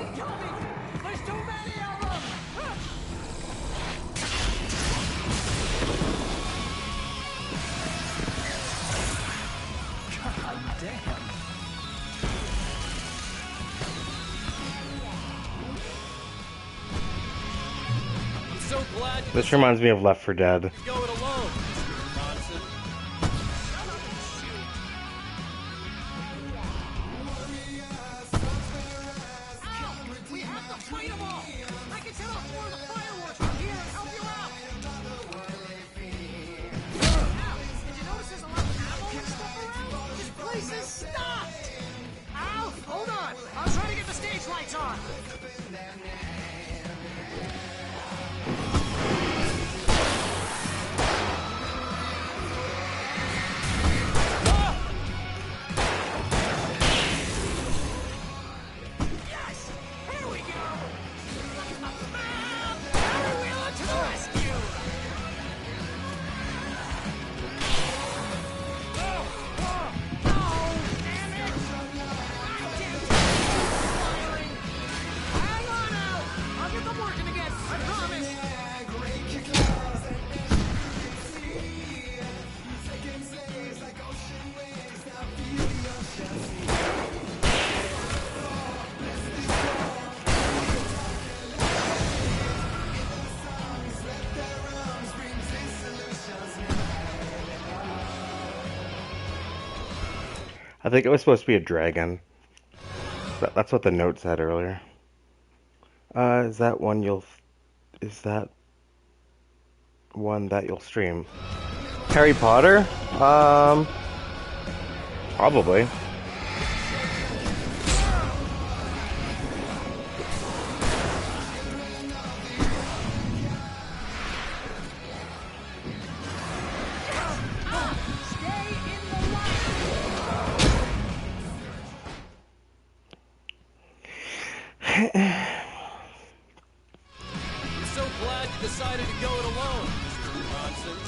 Incoming! There's too many of them! God damn. I'm so glad you This reminds me of Left 4 Dead. go it alone, Mr. Bronson. We have to fight them all! I can set off more of the fireworks from here and help you out! Ow! Did you notice there's a lot of ammo and stuff around? This place is stocked! Ow! Hold on! I'll try to get the stage lights on! Yes! Here we go! Power Wheeler to the rescue! Damn it! Hang on now! I'll get them working again, I promise! I think it was supposed to be a dragon. That's what the note said earlier. Is that one you'll stream? Harry Potter? Probably. I'm so glad you decided to go it alone, Mr. Bronson.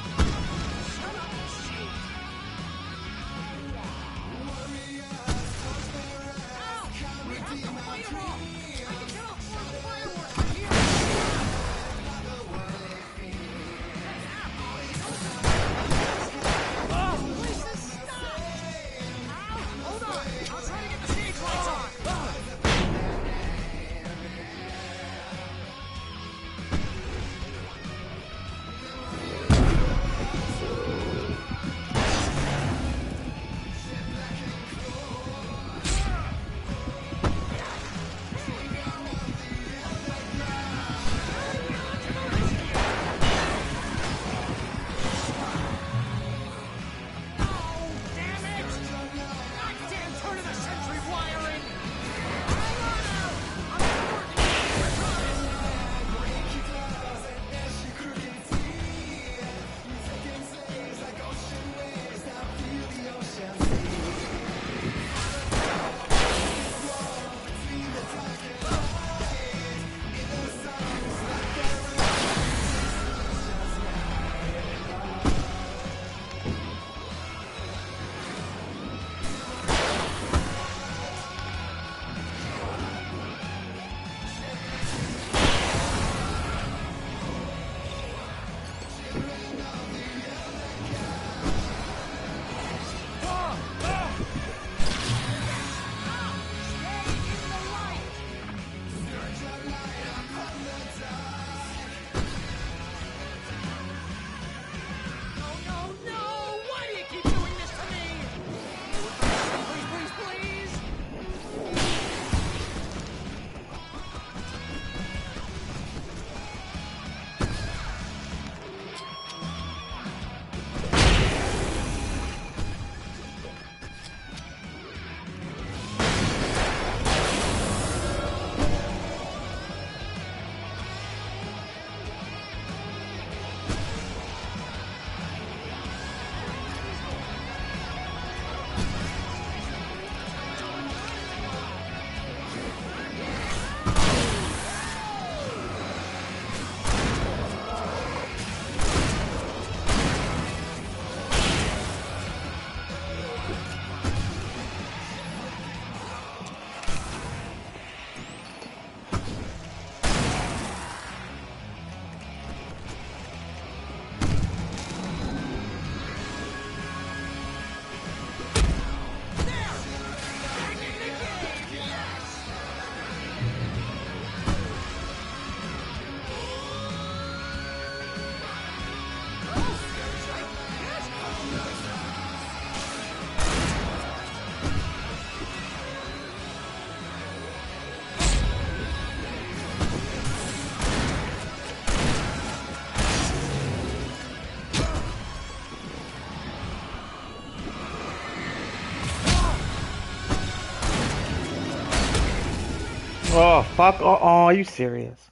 Oh, fuck. Oh, are you serious?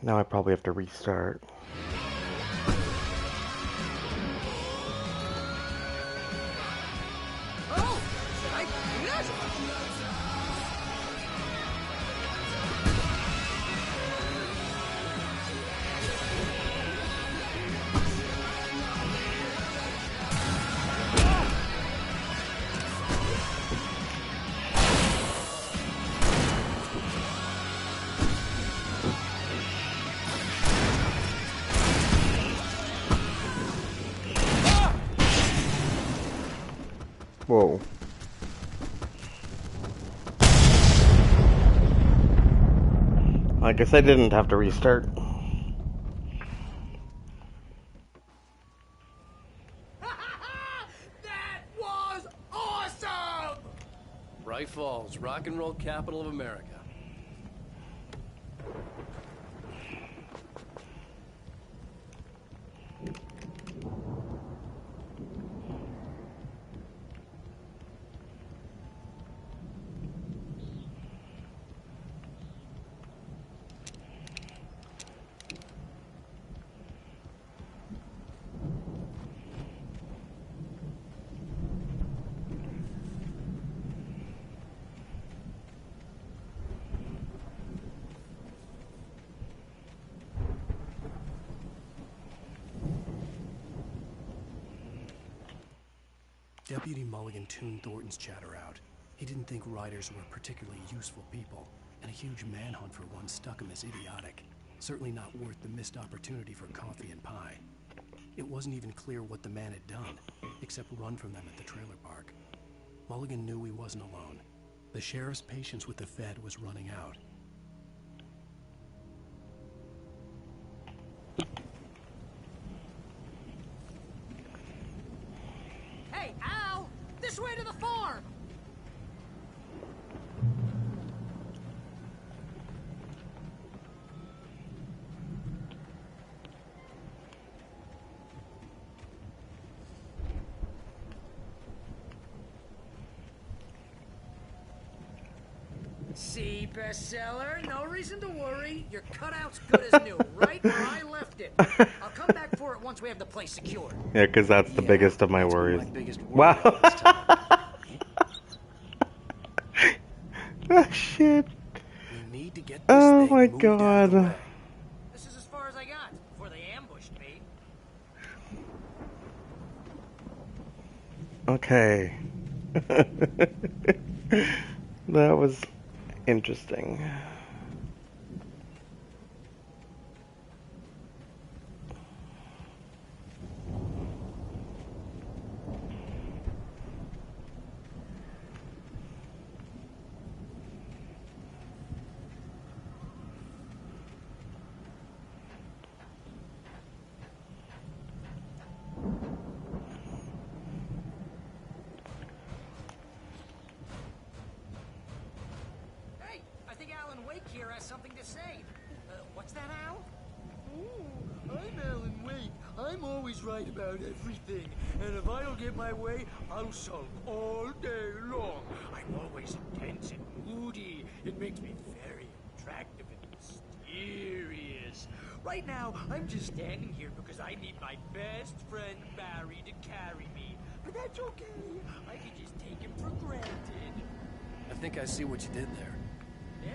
Now I probably have to restart. Oh! Did I do that? Whoa. I guess I didn't have to restart. That was awesome! Bright Falls, rock and roll capital of America. Deputy Mulligan tuned Thornton's chatter out. He didn't think riders were particularly useful people, and a huge manhunt for one stuck him as idiotic. Certainly not worth the missed opportunity for coffee and pie. It wasn't even clear what the man had done, except run from them at the trailer park. Mulligan knew he wasn't alone. The sheriff's patience with the Fed was running out. Hey, Al! This way to the farm! See, bestseller, no reason to worry. Your cutout's good as new, right where I left it. I'll come back for it once we have the place secured. Yeah, because that's the biggest of my worries. Wow. Oh, shit. We need to get this Oh thing my moved out of the god. way. This is as far as I got before they ambushed me. Okay. That was interesting. Hey, I think Alan Wake here has something to say. What's that, Al? I'm Alan Wake. I'm always right about everything. And if I don't get my way, I'll sulk all day long. I'm always intense and moody. It makes me very attractive and mysterious. Right now, I'm just standing here because I need my best friend Barry to carry me. But that's okay. I can just take him for granted. I think I see what you did there. Yeah,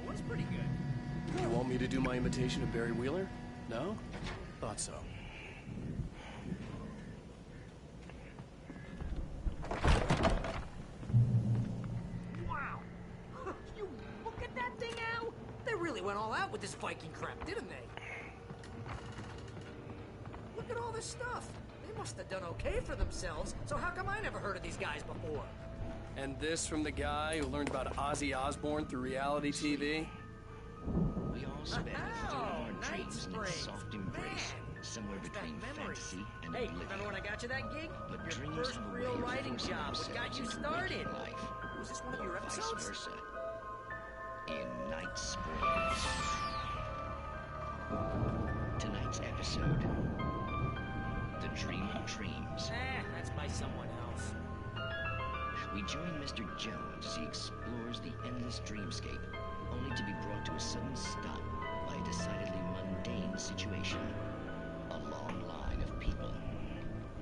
it was pretty good. You want me to do my imitation of Barry Wheeler? No? Thought so. Wow. You look at that thing, Al? They really went all out with this Viking crap, didn't they? Look at all this stuff. They must have done okay for themselves, so how come I never heard of these guys before? And this from the guy who learned about Ozzy Osbourne through reality TV? We all spend a third of our dreams in a soft embrace, somewhere between fantasy and Hey, oblivion. remember when I got you that gig? But Your dreams first have a real way of writing forcing job. What got you themselves into started? waking life, Was this one of your or vice episodes? versa. In Night Springs. Tonight's episode: The Dream of Dreams. That's by someone else. We join Mr. Jones as he explores the endless dreamscape, only to be brought to a sudden stop by a decidedly mundane situation. A long line of people.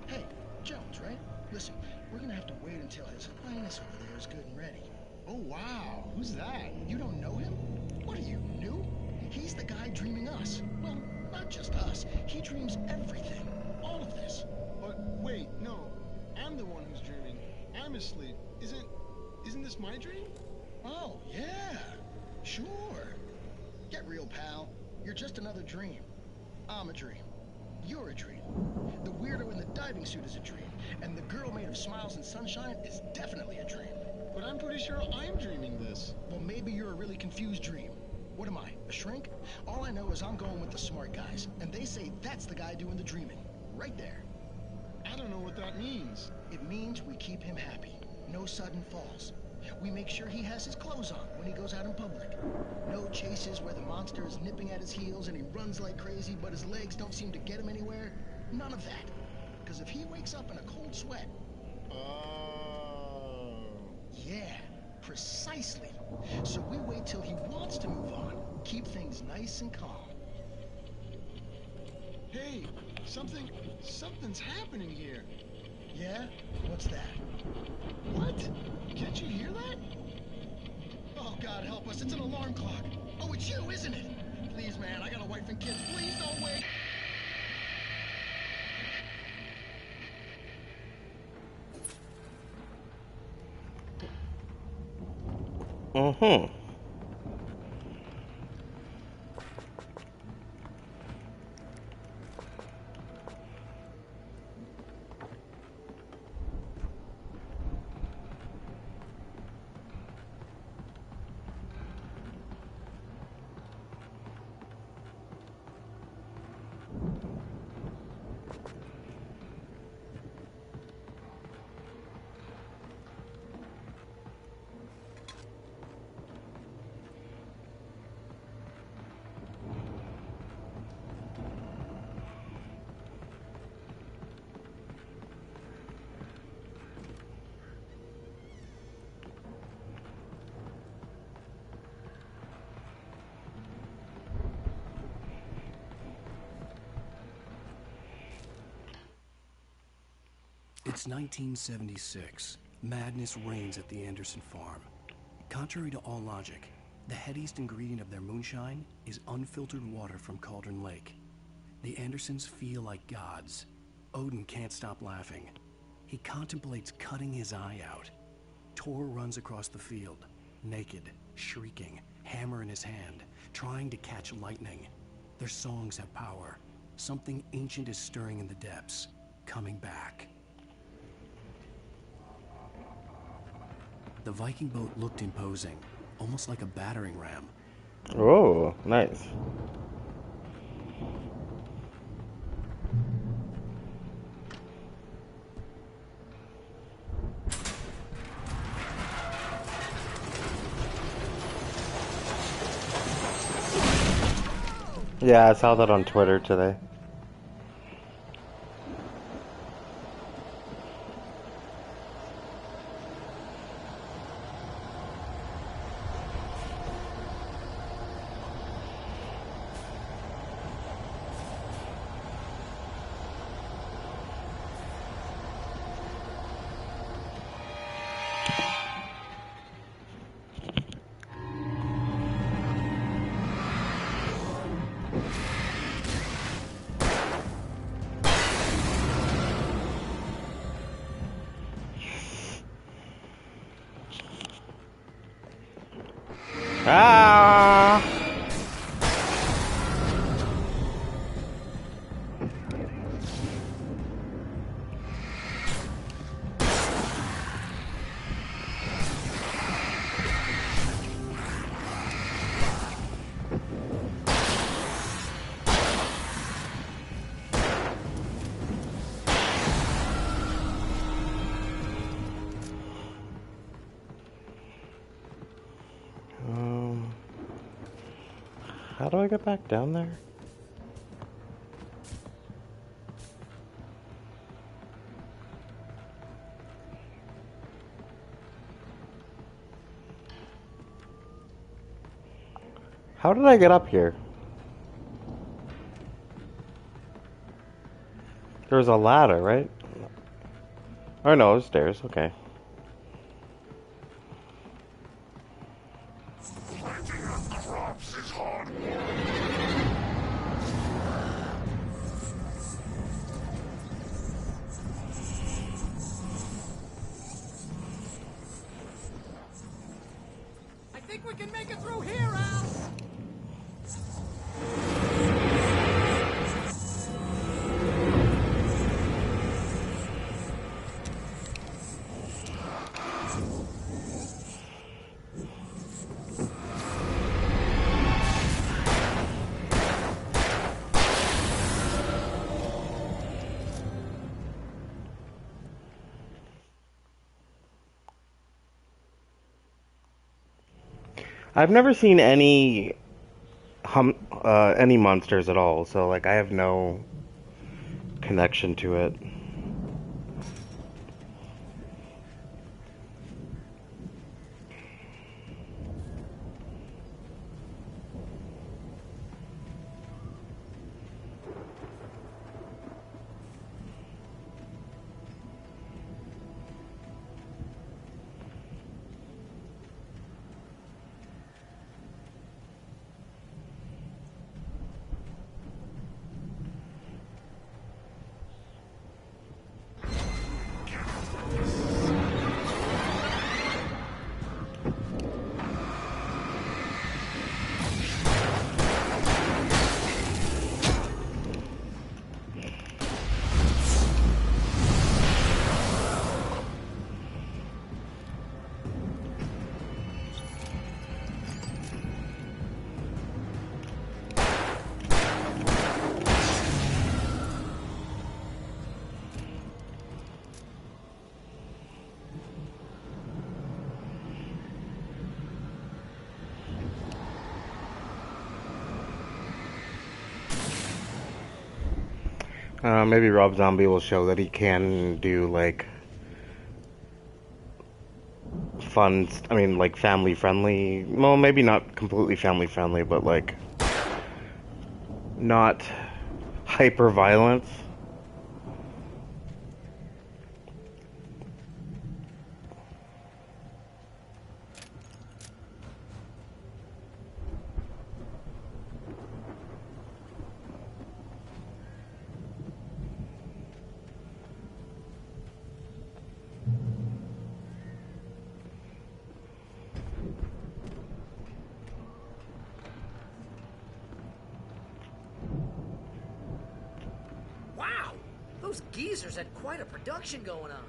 Hey, Jones, right? Listen, we're gonna have to wait until His Highness over there is good and ready. Oh, wow. Who's that? You don't know him? What are you, new? He's the guy dreaming us. Well, not just us. He dreams everything. All of this. But wait, no. I'm the one who's dreaming. I'm asleep. Isn't this my dream? Oh, yeah. Sure. Get real, pal. You're just another dream. I'm a dream. You're a dream. The weirdo in the diving suit is a dream. And the girl made of smiles and sunshine is definitely a dream. But I'm pretty sure I'm dreaming this. Well, maybe you're a really confused dream. What am I, a shrink? All I know is I'm going with the smart guys, and they say that's the guy doing the dreaming. Right there. I don't know what that means. It means we keep him happy. No sudden falls. We make sure he has his clothes on when he goes out in public. No chases where the monster is nipping at his heels and he runs like crazy, but his legs don't seem to get him anywhere. None of that. Because if he wakes up in a cold sweat... Oh... Yeah, precisely. So we wait till he wants to move on. Keep things nice and calm. Hey, something's happening here. Yeah? What's that? What? Can't you hear that? Oh, God help us, it's an alarm clock. Oh, it's you, isn't it? Please, man, I got a wife and kids. Please don't wait. Mm-hmm. It's 1976. Madness reigns at the Anderson farm. Contrary to all logic, the headiest ingredient of their moonshine is unfiltered water from Cauldron Lake. The Andersons feel like gods. Odin can't stop laughing. He contemplates cutting his eye out. Tor runs across the field, naked, shrieking, hammer in his hand, trying to catch lightning. Their songs have power. Something ancient is stirring in the depths, coming back. The Viking boat looked imposing, almost like a battering ram. Oh, nice. Yeah, I saw that on Twitter today. Ah! How do I get back down there? How did I get up here? There was a ladder, right? Oh no, it was stairs. Okay. I think we can make it through here, Al! I've never seen any any monsters at all, so like I have no connection to it. Maybe Rob Zombie will show that he can do like fun, I mean like family friendly, well maybe not completely family friendly, but like not hyper violence. Those geezers had quite a production going on.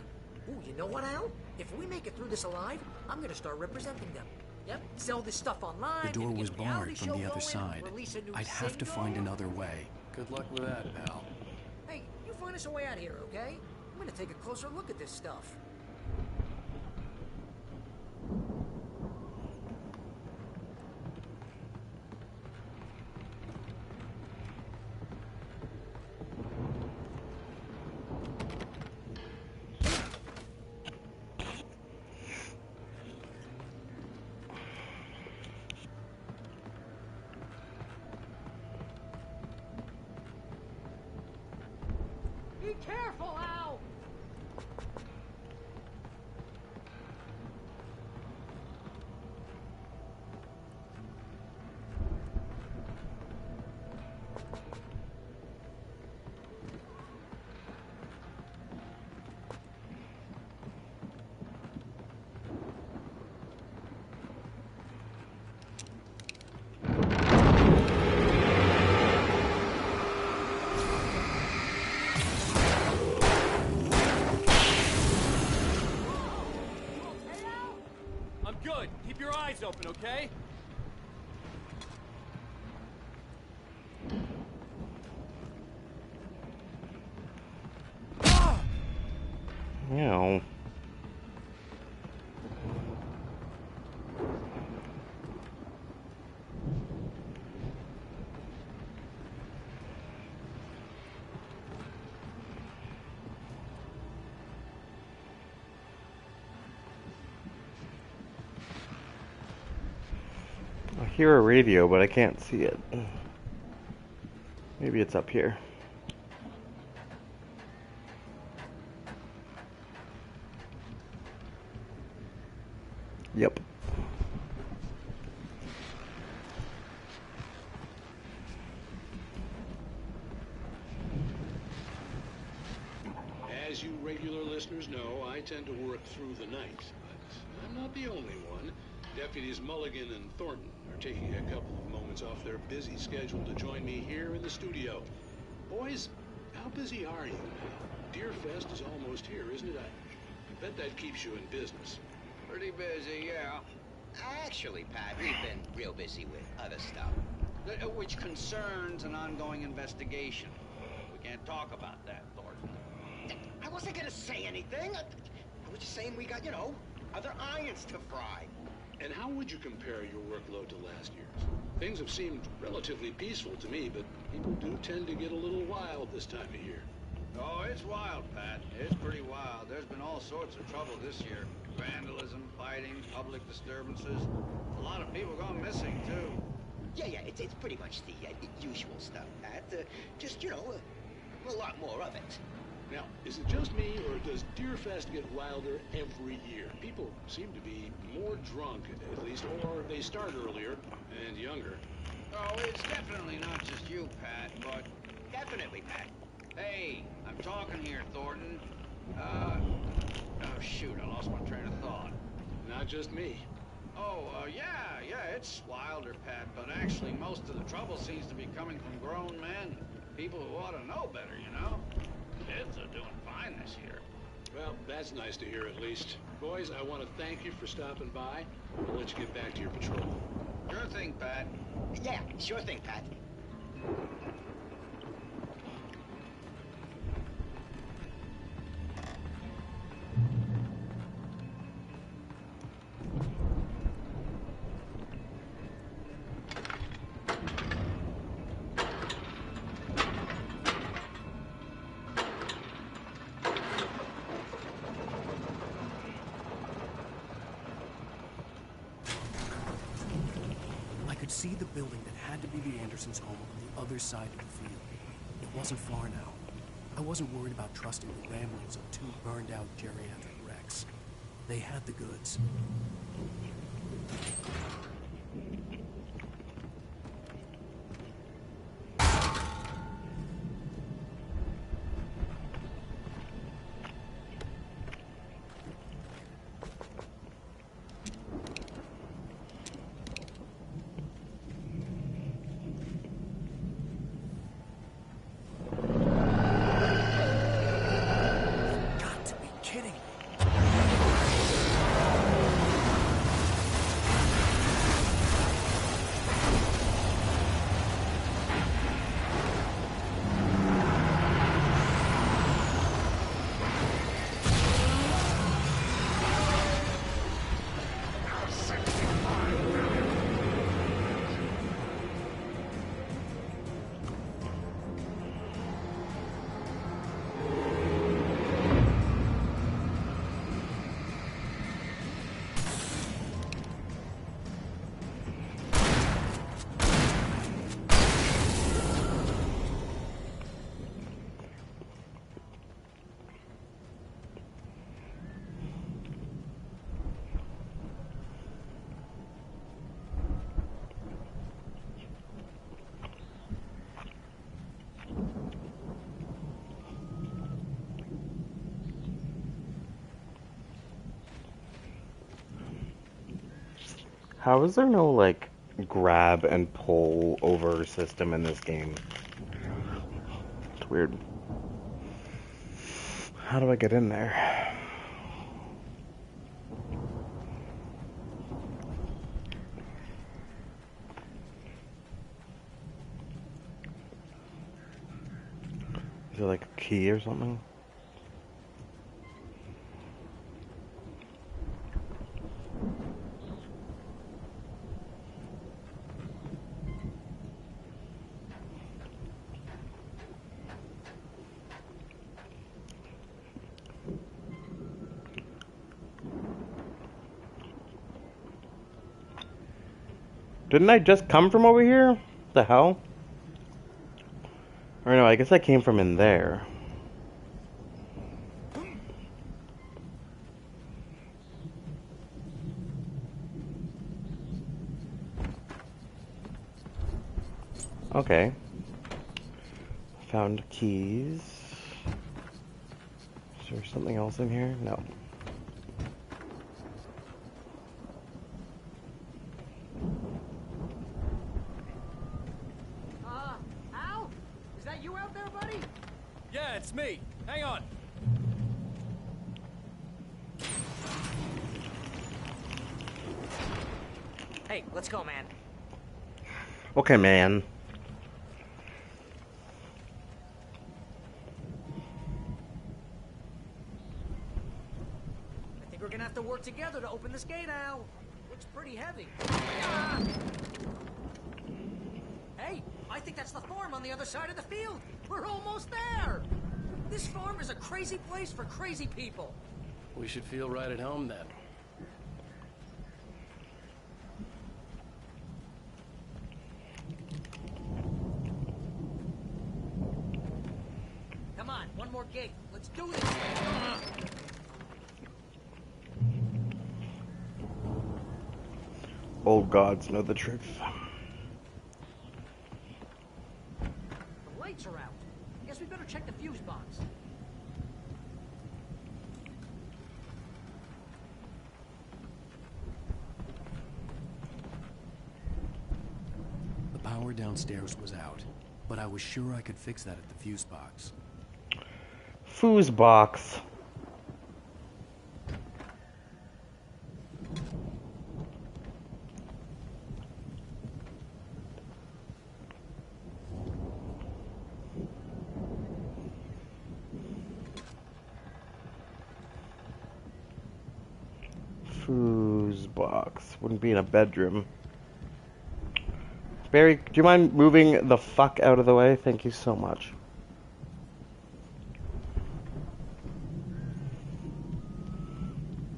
Ooh, you know what, Al? If we make it through this alive, I'm gonna start representing them. Yep, sell this stuff online. The door was barred from the other going, side. I'd have to find another way. Good luck with that, pal. Hey, you find us a way out of here, okay? I'm gonna take a closer look at this stuff. Be careful, Al! I'm good. Keep your eyes open, okay? You know. hear a radio, but I can't see it. Maybe it's up here. Yep. As you regular listeners know, I tend to work through the night, but I'm not the only one. Deputies Mulligan and Thornton are taking a couple of moments off their busy schedule to join me here in the studio. Boys, how busy are you now? Deerfest is almost here, isn't it? I bet that keeps you in business. Pretty busy, yeah. Actually, Pat, we've been real busy with other stuff, which concerns an ongoing investigation. We can't talk about that, Thornton. I wasn't gonna say anything. I was just saying we got, other irons to fry. And how would you compare your workload to last year's? Things have seemed relatively peaceful to me, but people do tend to get a little wild this time of year. Oh, it's wild, Pat. It's pretty wild. There's been all sorts of trouble this year. Vandalism, fighting, public disturbances. A lot of people gone missing, too. Yeah, it's pretty much the usual stuff, Pat. Just, a lot more of it. Now, is it just me, or does Deerfest get wilder every year? People seem to be more drunk, at least, or they start earlier and younger. Oh, it's definitely not just you, Pat, but... Definitely, Pat. Hey, I'm talking here, Thornton. Oh, shoot, I lost my train of thought. Not just me. Oh, yeah, it's wilder, Pat, but actually most of the trouble seems to be coming from grown men. People who ought to know better, Kids are doing fine this year. Well, that's nice to hear at least. Boys, I want to thank you for stopping by. I'll let you get back to your patrol. Sure thing, Pat. Yeah, sure thing, Pat. See the building that had to be the Andersons' home on the other side of the field. It wasn't far now. I wasn't worried about trusting the ramblings of two burned-out geriatric wrecks. They had the goods. How is there no, like, grab and pull over system in this game? It's weird. How do I get in there? Is there like a key or something? Didn't I just come from over here? The hell? Or no, I guess I came from in there. Okay. Found keys. Is there something else in here? No. Al? Is that you out there, buddy? Yeah, it's me. Hang on. Hey, let's go, man. Okay, man. I think we're gonna have to work together to open this gate, Al. Looks pretty heavy. Ah! Hey, I think that's the farm on the other side of the field. We're almost there. This farm is a crazy place for crazy people. We should feel right at home then. Come on, one more gate. Let's do this. Old gods know the truth. The lights are out. Guess we better check the fuse box. The power downstairs was out, but I was sure I could fix that at the fuse box. Fuse box. Fuse box. Wouldn't be in a bedroom. Barry, do you mind moving the fuck out of the way? Thank you so much.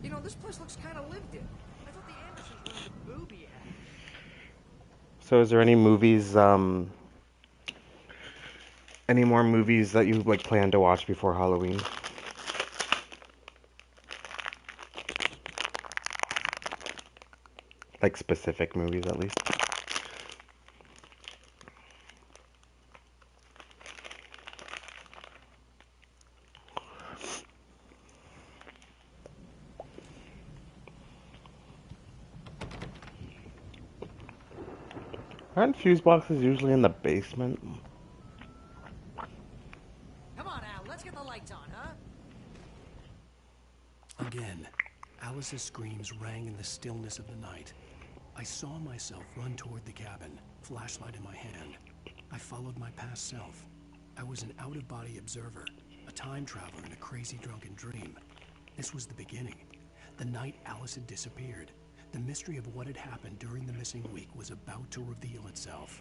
You know, this place looks kind of lived in. I thought the Andersons were in the booby act. So is there any movies, any more movies that you like plan to watch before Halloween? Like specific movies at least. Aren't fuse boxes usually in the basement? Come on, Al. Let's get the lights on, huh? Again, Alice's screams rang in the stillness of the night. I saw myself run toward the cabin, flashlight in my hand. I followed my past self. I was an out-of-body observer, a time traveler in a crazy drunken dream. This was the beginning. The night Alice had disappeared. The mystery of what had happened during the missing week was about to reveal itself.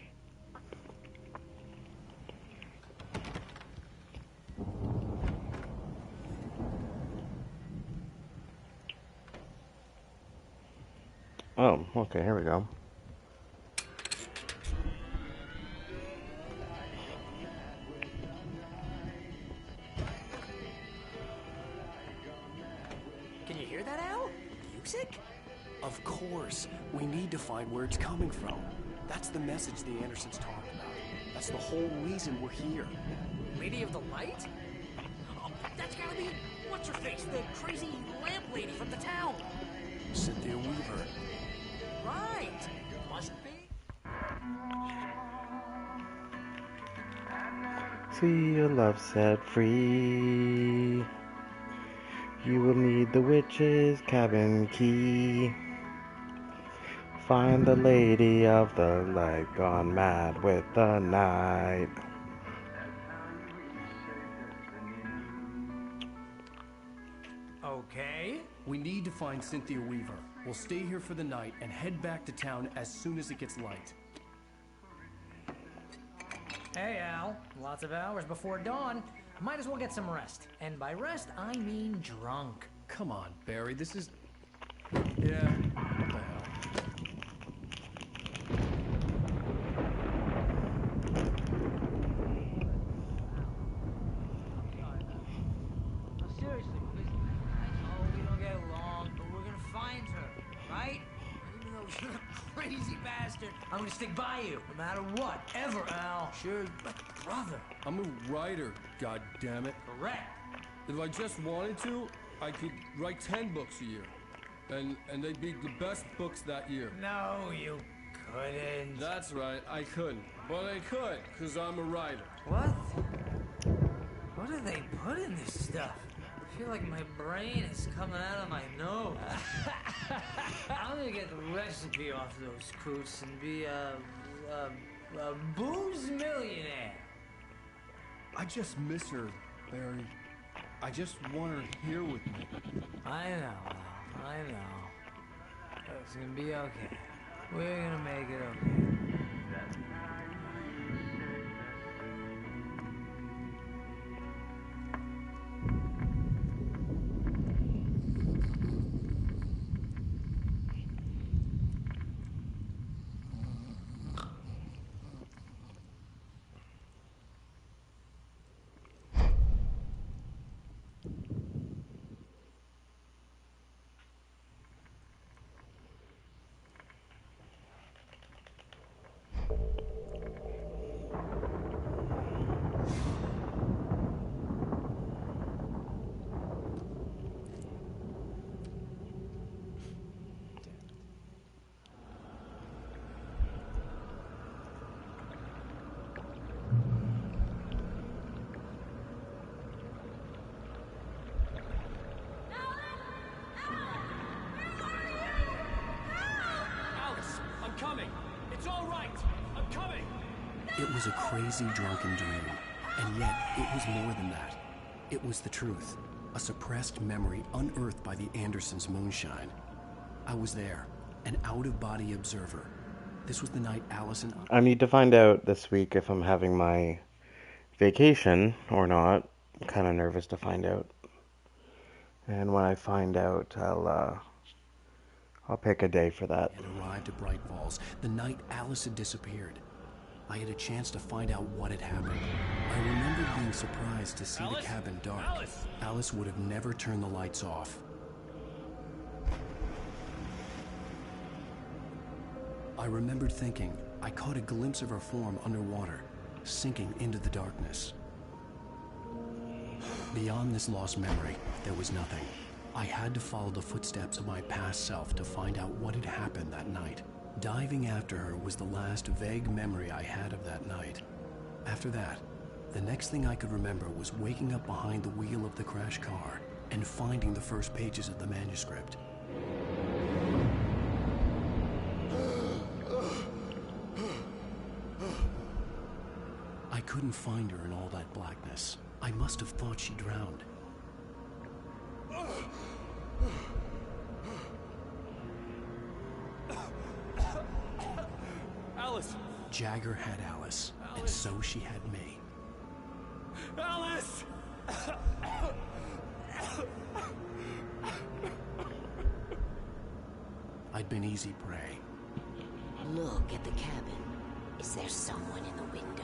Oh, okay, here we go. Can you hear that, Al? Music? Of course. We need to find where it's coming from. That's the message the Andersons talked about. That's the whole reason we're here. Lady of the Light? Oh, that's gotta be... What's-her-face? The crazy lamp lady from the town. Cynthia Weaver. Right. Must be. See your love set free. You will need the witch's cabin key. Find the lady of the light gone mad with the night. Okay. We need to find Cynthia Weaver. We'll stay here for the night and head back to town as soon as it gets light. Hey, Al. Lots of hours before dawn. Might as well get some rest. And by rest, I mean drunk. Come on, Barry, this is... Yeah, what the hell? bastard. I'm gonna stick by you, no matter what, ever, Al. Sure, but brother. I'm a writer, goddammit. Correct. If I just wanted to, I could write 10 books a year. And they'd be the best books that year. No, you couldn't. That's right, I couldn't. But I could, because I'm a writer. What? What do they put in this stuff? I feel like my brain is coming out of my nose. I'm gonna get the recipe off those coots and be a booze millionaire. I just miss her, Barry. I just want her here with me. I know. It's gonna be okay. We're gonna make it okay. It was a crazy drunken dream, and yet it was more than that. It was the truth, a suppressed memory unearthed by the Andersons' moonshine. I was there, an out-of-body observer. This was the night Allison... I need to find out this week if I'm having my vacation or not. I'm kind of nervous to find out. And when I find out, I'll pick a day for that. ...had arrived at Bright Falls the night Alice had disappeared. I had a chance to find out what had happened. I remember being surprised to see the cabin dark. Alice would have never turned the lights off. I remembered thinking I caught a glimpse of her form underwater, sinking into the darkness. Beyond this lost memory, there was nothing. I had to follow the footsteps of my past self to find out what had happened that night. Diving after her was the last vague memory I had of that night. After that, the next thing I could remember was waking up behind the wheel of the crash car and finding the first pages of the manuscript. I couldn't find her in all that blackness. I must have thought she drowned. Alice! Jagger had Alice, and so she had me. Alice! I'd been easy prey. Look at the cabin. Is there someone in the window?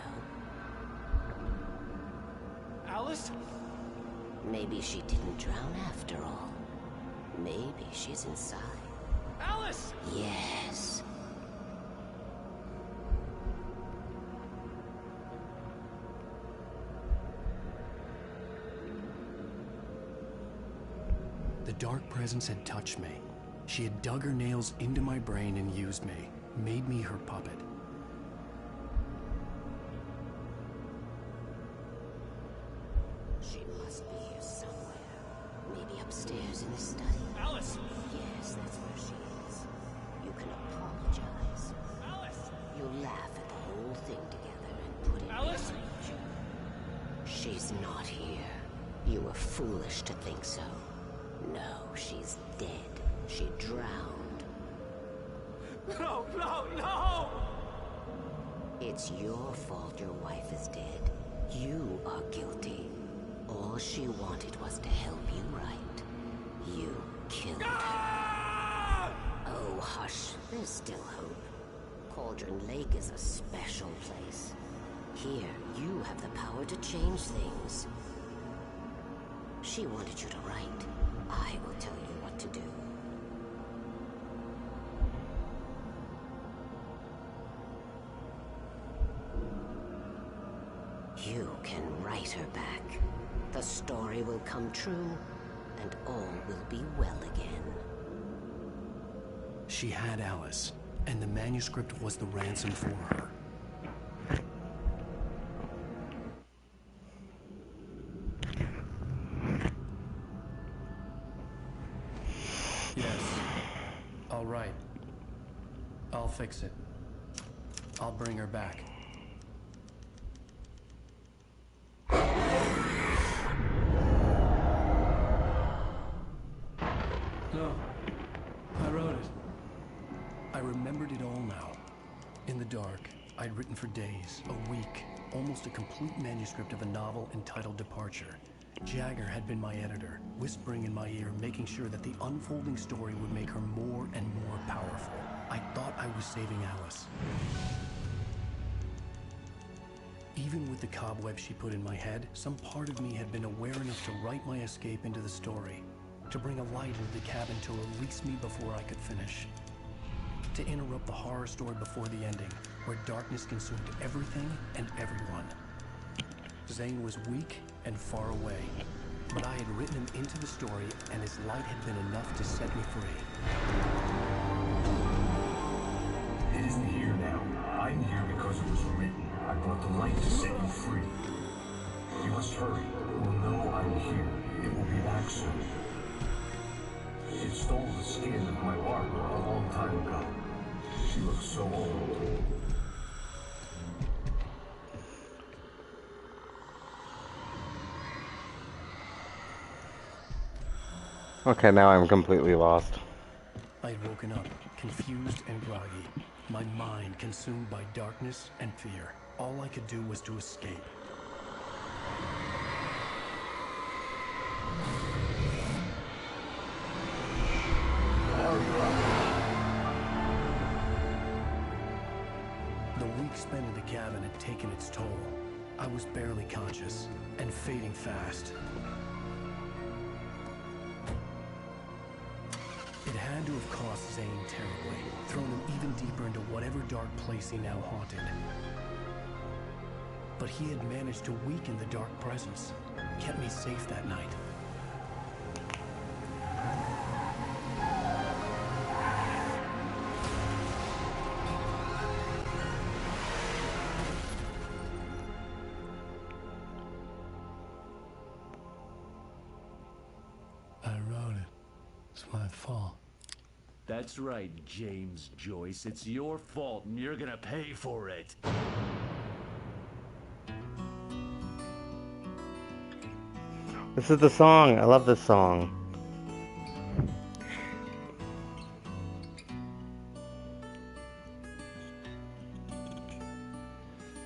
Alice? Maybe she didn't drown after all. Maybe she's inside. Alice! Yes. The dark presence had touched me. She had dug her nails into my brain and used me, made me her puppet. She must be here somewhere. Maybe upstairs in the study. Alice! Yes, that's where she is. You can apologize. Alice! You'll laugh at the whole thing together and put it Alice! behind you. She's not here. You were foolish to think so. No, she's dead. She drowned. No, no, no! It's your fault your wife is dead. You are guilty. All she wanted was to help you right. You killed her. Oh, hush. There's still hope. Cauldron Lake is a special place. Here, you have the power to change things. She wanted you to write. I will tell you what to do. her back, the story will come true, and all will be well again. She had Alice, and the manuscript was the ransom for her. Yes. All right. I'll fix it. I'll bring her back. No. I wrote it. I remembered it all now. In the dark, I'd written for days, a week, almost a complete manuscript of a novel entitled Departure. Jagger had been my editor, whispering in my ear, making sure that the unfolding story would make her more and more powerful. I thought I was saving Alice. Even with the cobweb she put in my head, some part of me had been aware enough to write my escape into the story, to bring a light into the cabin to release me before I could finish. To interrupt the horror story before the ending, where darkness consumed everything and everyone. Zane was weak and far away, but I had written him into the story, and his light had been enough to set me free. It isn't here now. I'm here because it was written. I brought the light to set you free. You must hurry. It will know I'm here. It will be back soon. It stole the skin of my art a long time ago. She looks so old. Okay, now I'm completely lost. I had woken up, confused and groggy, my mind consumed by darkness and fear. All I could do was to escape. The week spent in the cabin had taken its toll. I was barely conscious, and fading fast. It had to have cost Zane terribly, thrown him even deeper into whatever dark place he now haunted. But he had managed to weaken the dark presence, kept me safe that night. I wrote it. It's my fault. That's right, James Joyce. It's your fault, and you're gonna pay for it. This is the song. I love this song.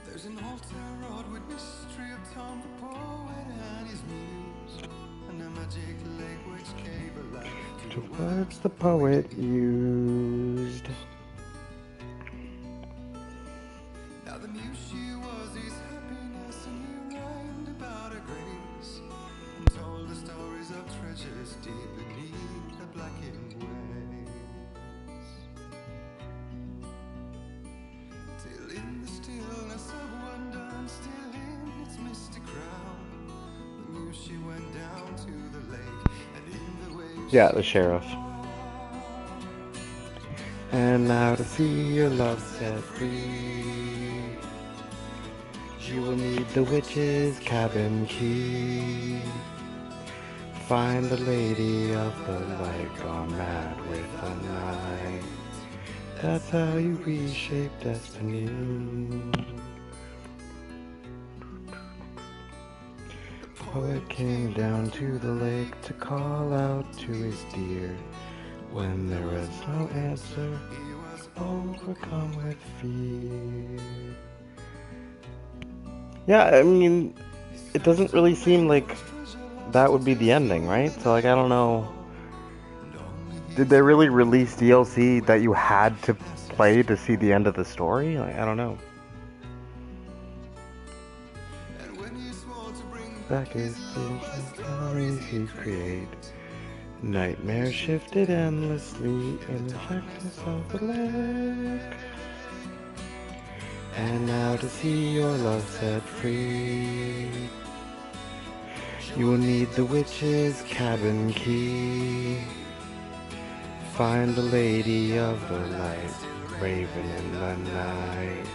There's an old town road with mystery of Tom the poet and his muse, and a magic lake which gave a life To words the poet used. Now the muse she was his happiness, and he rhymed about her grace, and told the stories of treasures deep beneath the blackened waves. Till in the stillness of wonder, and still in its misty crown, the muse she went down to the lake, and in the waves Yeah, the sheriff. And now to see your love set free, you will need the witch's cabin key. Find the lady of the light gone mad with the night. That's how you reshape destiny. Poet came down to the lake to call out to his dear. When there was no answer, he was overcome with fear. Yeah, I mean, it doesn't really seem like that would be the ending, right? So, like, I don't know. Did they really release DLC that you had to play to see the end of the story? Like, I don't know. Back is the stories he created. Nightmares shifted endlessly in the darkness of the lake. And now to see your love set free, You will need the witch's cabin key. Find the lady of the light, raven in the night.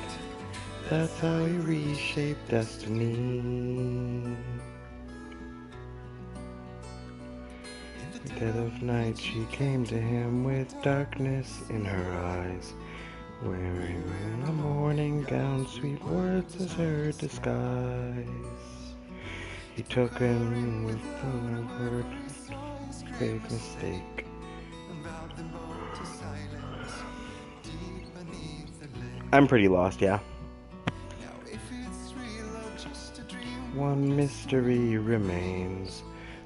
That's how you reshape destiny. In the dead of night she came to him with darkness in her eyes, wearing a morning gown, sweet words as her disguise. He took him with the word, grave mistake. I'm pretty lost, yeah. One mystery remains,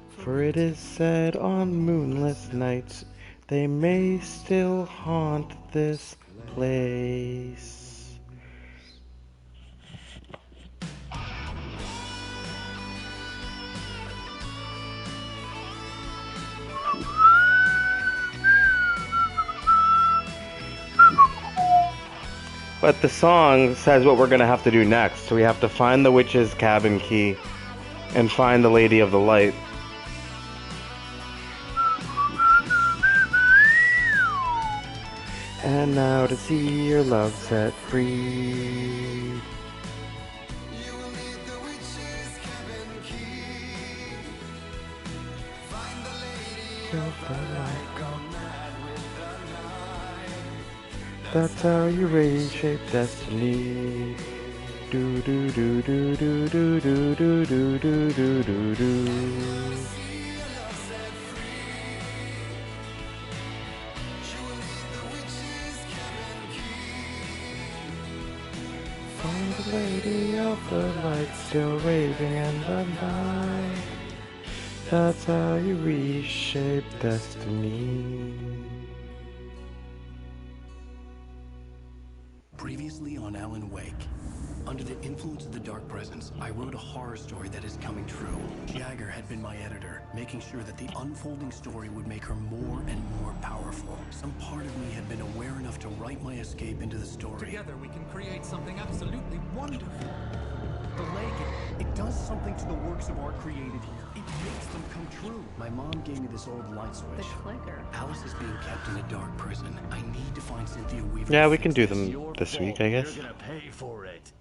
for it is said on moonless nights they may still haunt this place. But the song says what we're going to have to do next. So we have to find the witch's cabin key and find the Lady of the Light. And now to see your love set free. That's how you reshape destiny. Do do do do do do do do do do do do do. Find the lady of the light still raving in the night. That's how you reshape destiny. Previously on Alan Wake. Under the influence of the Dark Presence, I wrote a horror story that is coming true. Jagger had been my editor, making sure that the unfolding story would make her more and more powerful. Some part of me had been aware enough to write my escape into the story. Together we can create something absolutely wonderful. The lake, it does something to the works of art created here. It makes them come true. My mom gave me this old light switch. The clicker. Alice is being kept in a dark prison. I need to find Cynthia Weaver. Yeah, we can do them this week, I guess. You're gonna pay for it.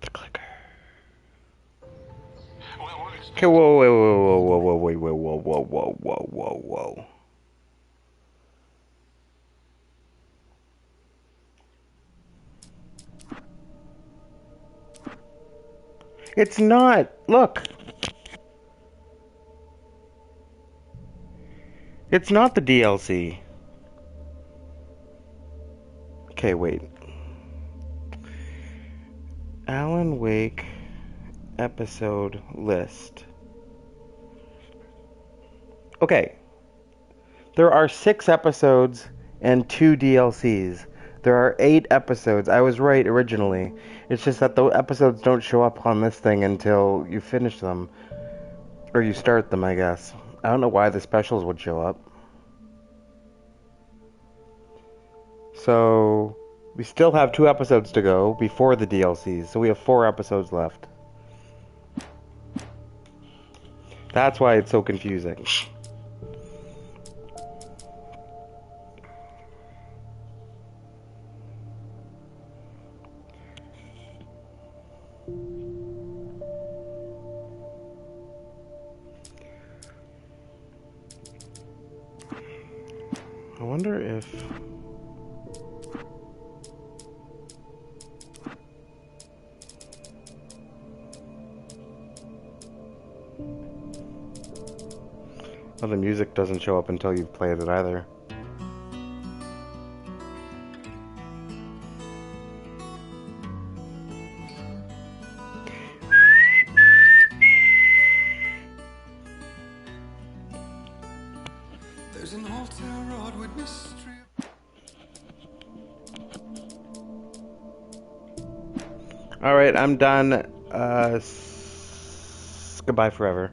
The clicker. Okay, whoa, whoa, whoa, whoa, whoa, whoa, whoa, whoa, whoa, whoa, whoa, whoa, whoa. It's not. Look. It's not the DLC. Okay, wait. Alan Wake episode list. Okay. There are 6 episodes and 2 DLCs. There are 8 episodes. I was right originally. It's just that the episodes don't show up on this thing until you finish them. Or you start them, I guess. I don't know why the specials would show up. So, we still have 2 episodes to go before the DLCs. So we have 4 episodes left. That's why it's so confusing. I wonder if... Well, the music doesn't show up until you've played it either. There's an altar wrought with mystery. Alright, I'm done. Goodbye forever.